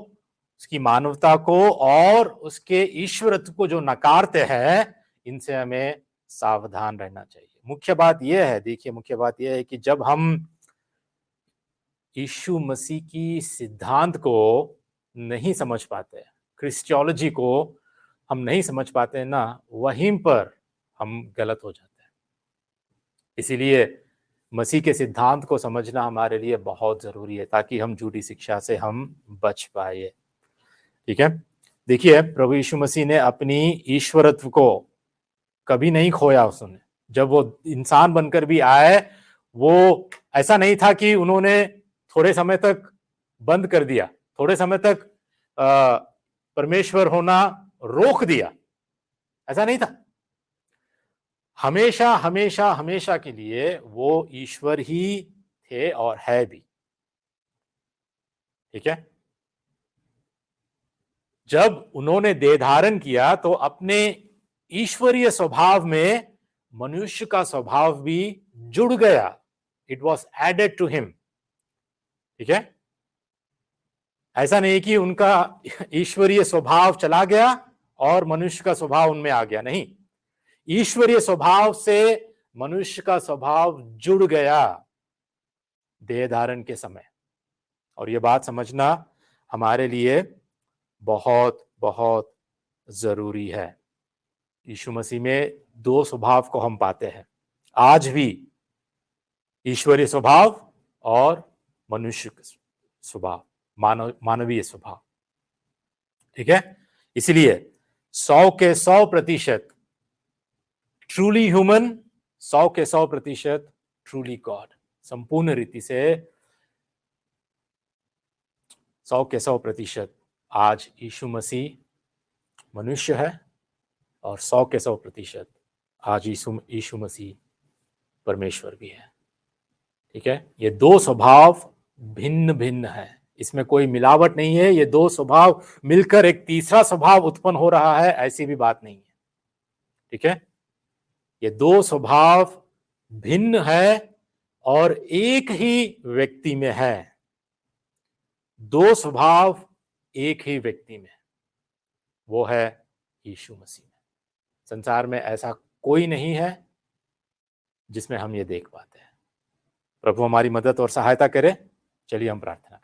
उसकी मानवता को और उसके ईश्वरत्व को जो नकारते हैं, इनसे हमें सावधान रहना चाहिए। मुख्य बात यह है, देखिए, मुख्य बात यह है कि जब हम यीशु मसीह की सिद्धांत को नहीं समझ पाते, क्रिश्चियोलॉजी को, हम नहीं समझ पाते हैं ना, वहीं पर हम गलत हो जाते हैं। इसीलिए मसीह के सिद्धांत को समझना हमारे लिए बहुत जरूरी है, ताकि हम झूठी शिक्षा से हम बच पाए। ठीक है, देखिए प्रभु यीशु मसीह ने अपनी ईश्वरत्व को कभी नहीं खोया। उसने जब वो इंसान बनकर भी आए, वो ऐसा नहीं था कि उन्होंने थोड़े समय तक बंद कर दिया, थोड़े समय तक परमेश्वर होना रोक दिया, ऐसा नहीं था। हमेशा हमेशा हमेशा के लिए वो ईश्वर ही थे और है भी। ठीक है, जब उन्होंने देह धारण किया तो अपने ईश्वरीय स्वभाव में मनुष्य का स्वभाव भी जुड़ गया। It was added to him. ठीक है, ऐसा नहीं कि उनका ईश्वरीय स्वभाव चला गया और मनुष्य का स्वभाव उनमें आ गया, नहीं। ईश्वरीय स्वभाव से मनुष्य का स्वभाव जुड़ गया देह धारण के समय। और यह बात समझना हमारे लिए बहुत बहुत जरूरी है। यीशु मसीह में दो स्वभाव को हम पाते हैं आज भी, ईश्वरीय स्वभाव और मनुष्य स्वभाव, मानवीय स्वभाव। ठीक है, इसलिए 100 के 100% ट्रूली ह्यूमन, 100 के 100% ट्रूली गॉड। संपूर्ण रीति से 100 के 100% आज यीशु मसीह मनुष्य है और 100 के 100% आज यीशु मसीह परमेश्वर भी है। ठीक है, ये दो स्वभाव भिन्न भिन्न है, इसमें कोई मिलावट नहीं है। ये दो स्वभाव मिलकर एक तीसरा स्वभाव उत्पन्न हो रहा है, ऐसी भी बात नहीं है। ठीक है, ये दो स्वभाव भिन्न है और एक ही व्यक्ति में है। दो स्वभाव एक ही व्यक्ति में, वो है यीशु मसीह में। संसार में ऐसा कोई नहीं है जिसमें हम ये देख पाते हैं। प्रभु हमारी मदद और सहायता करे। चलिए हम प्रार्थना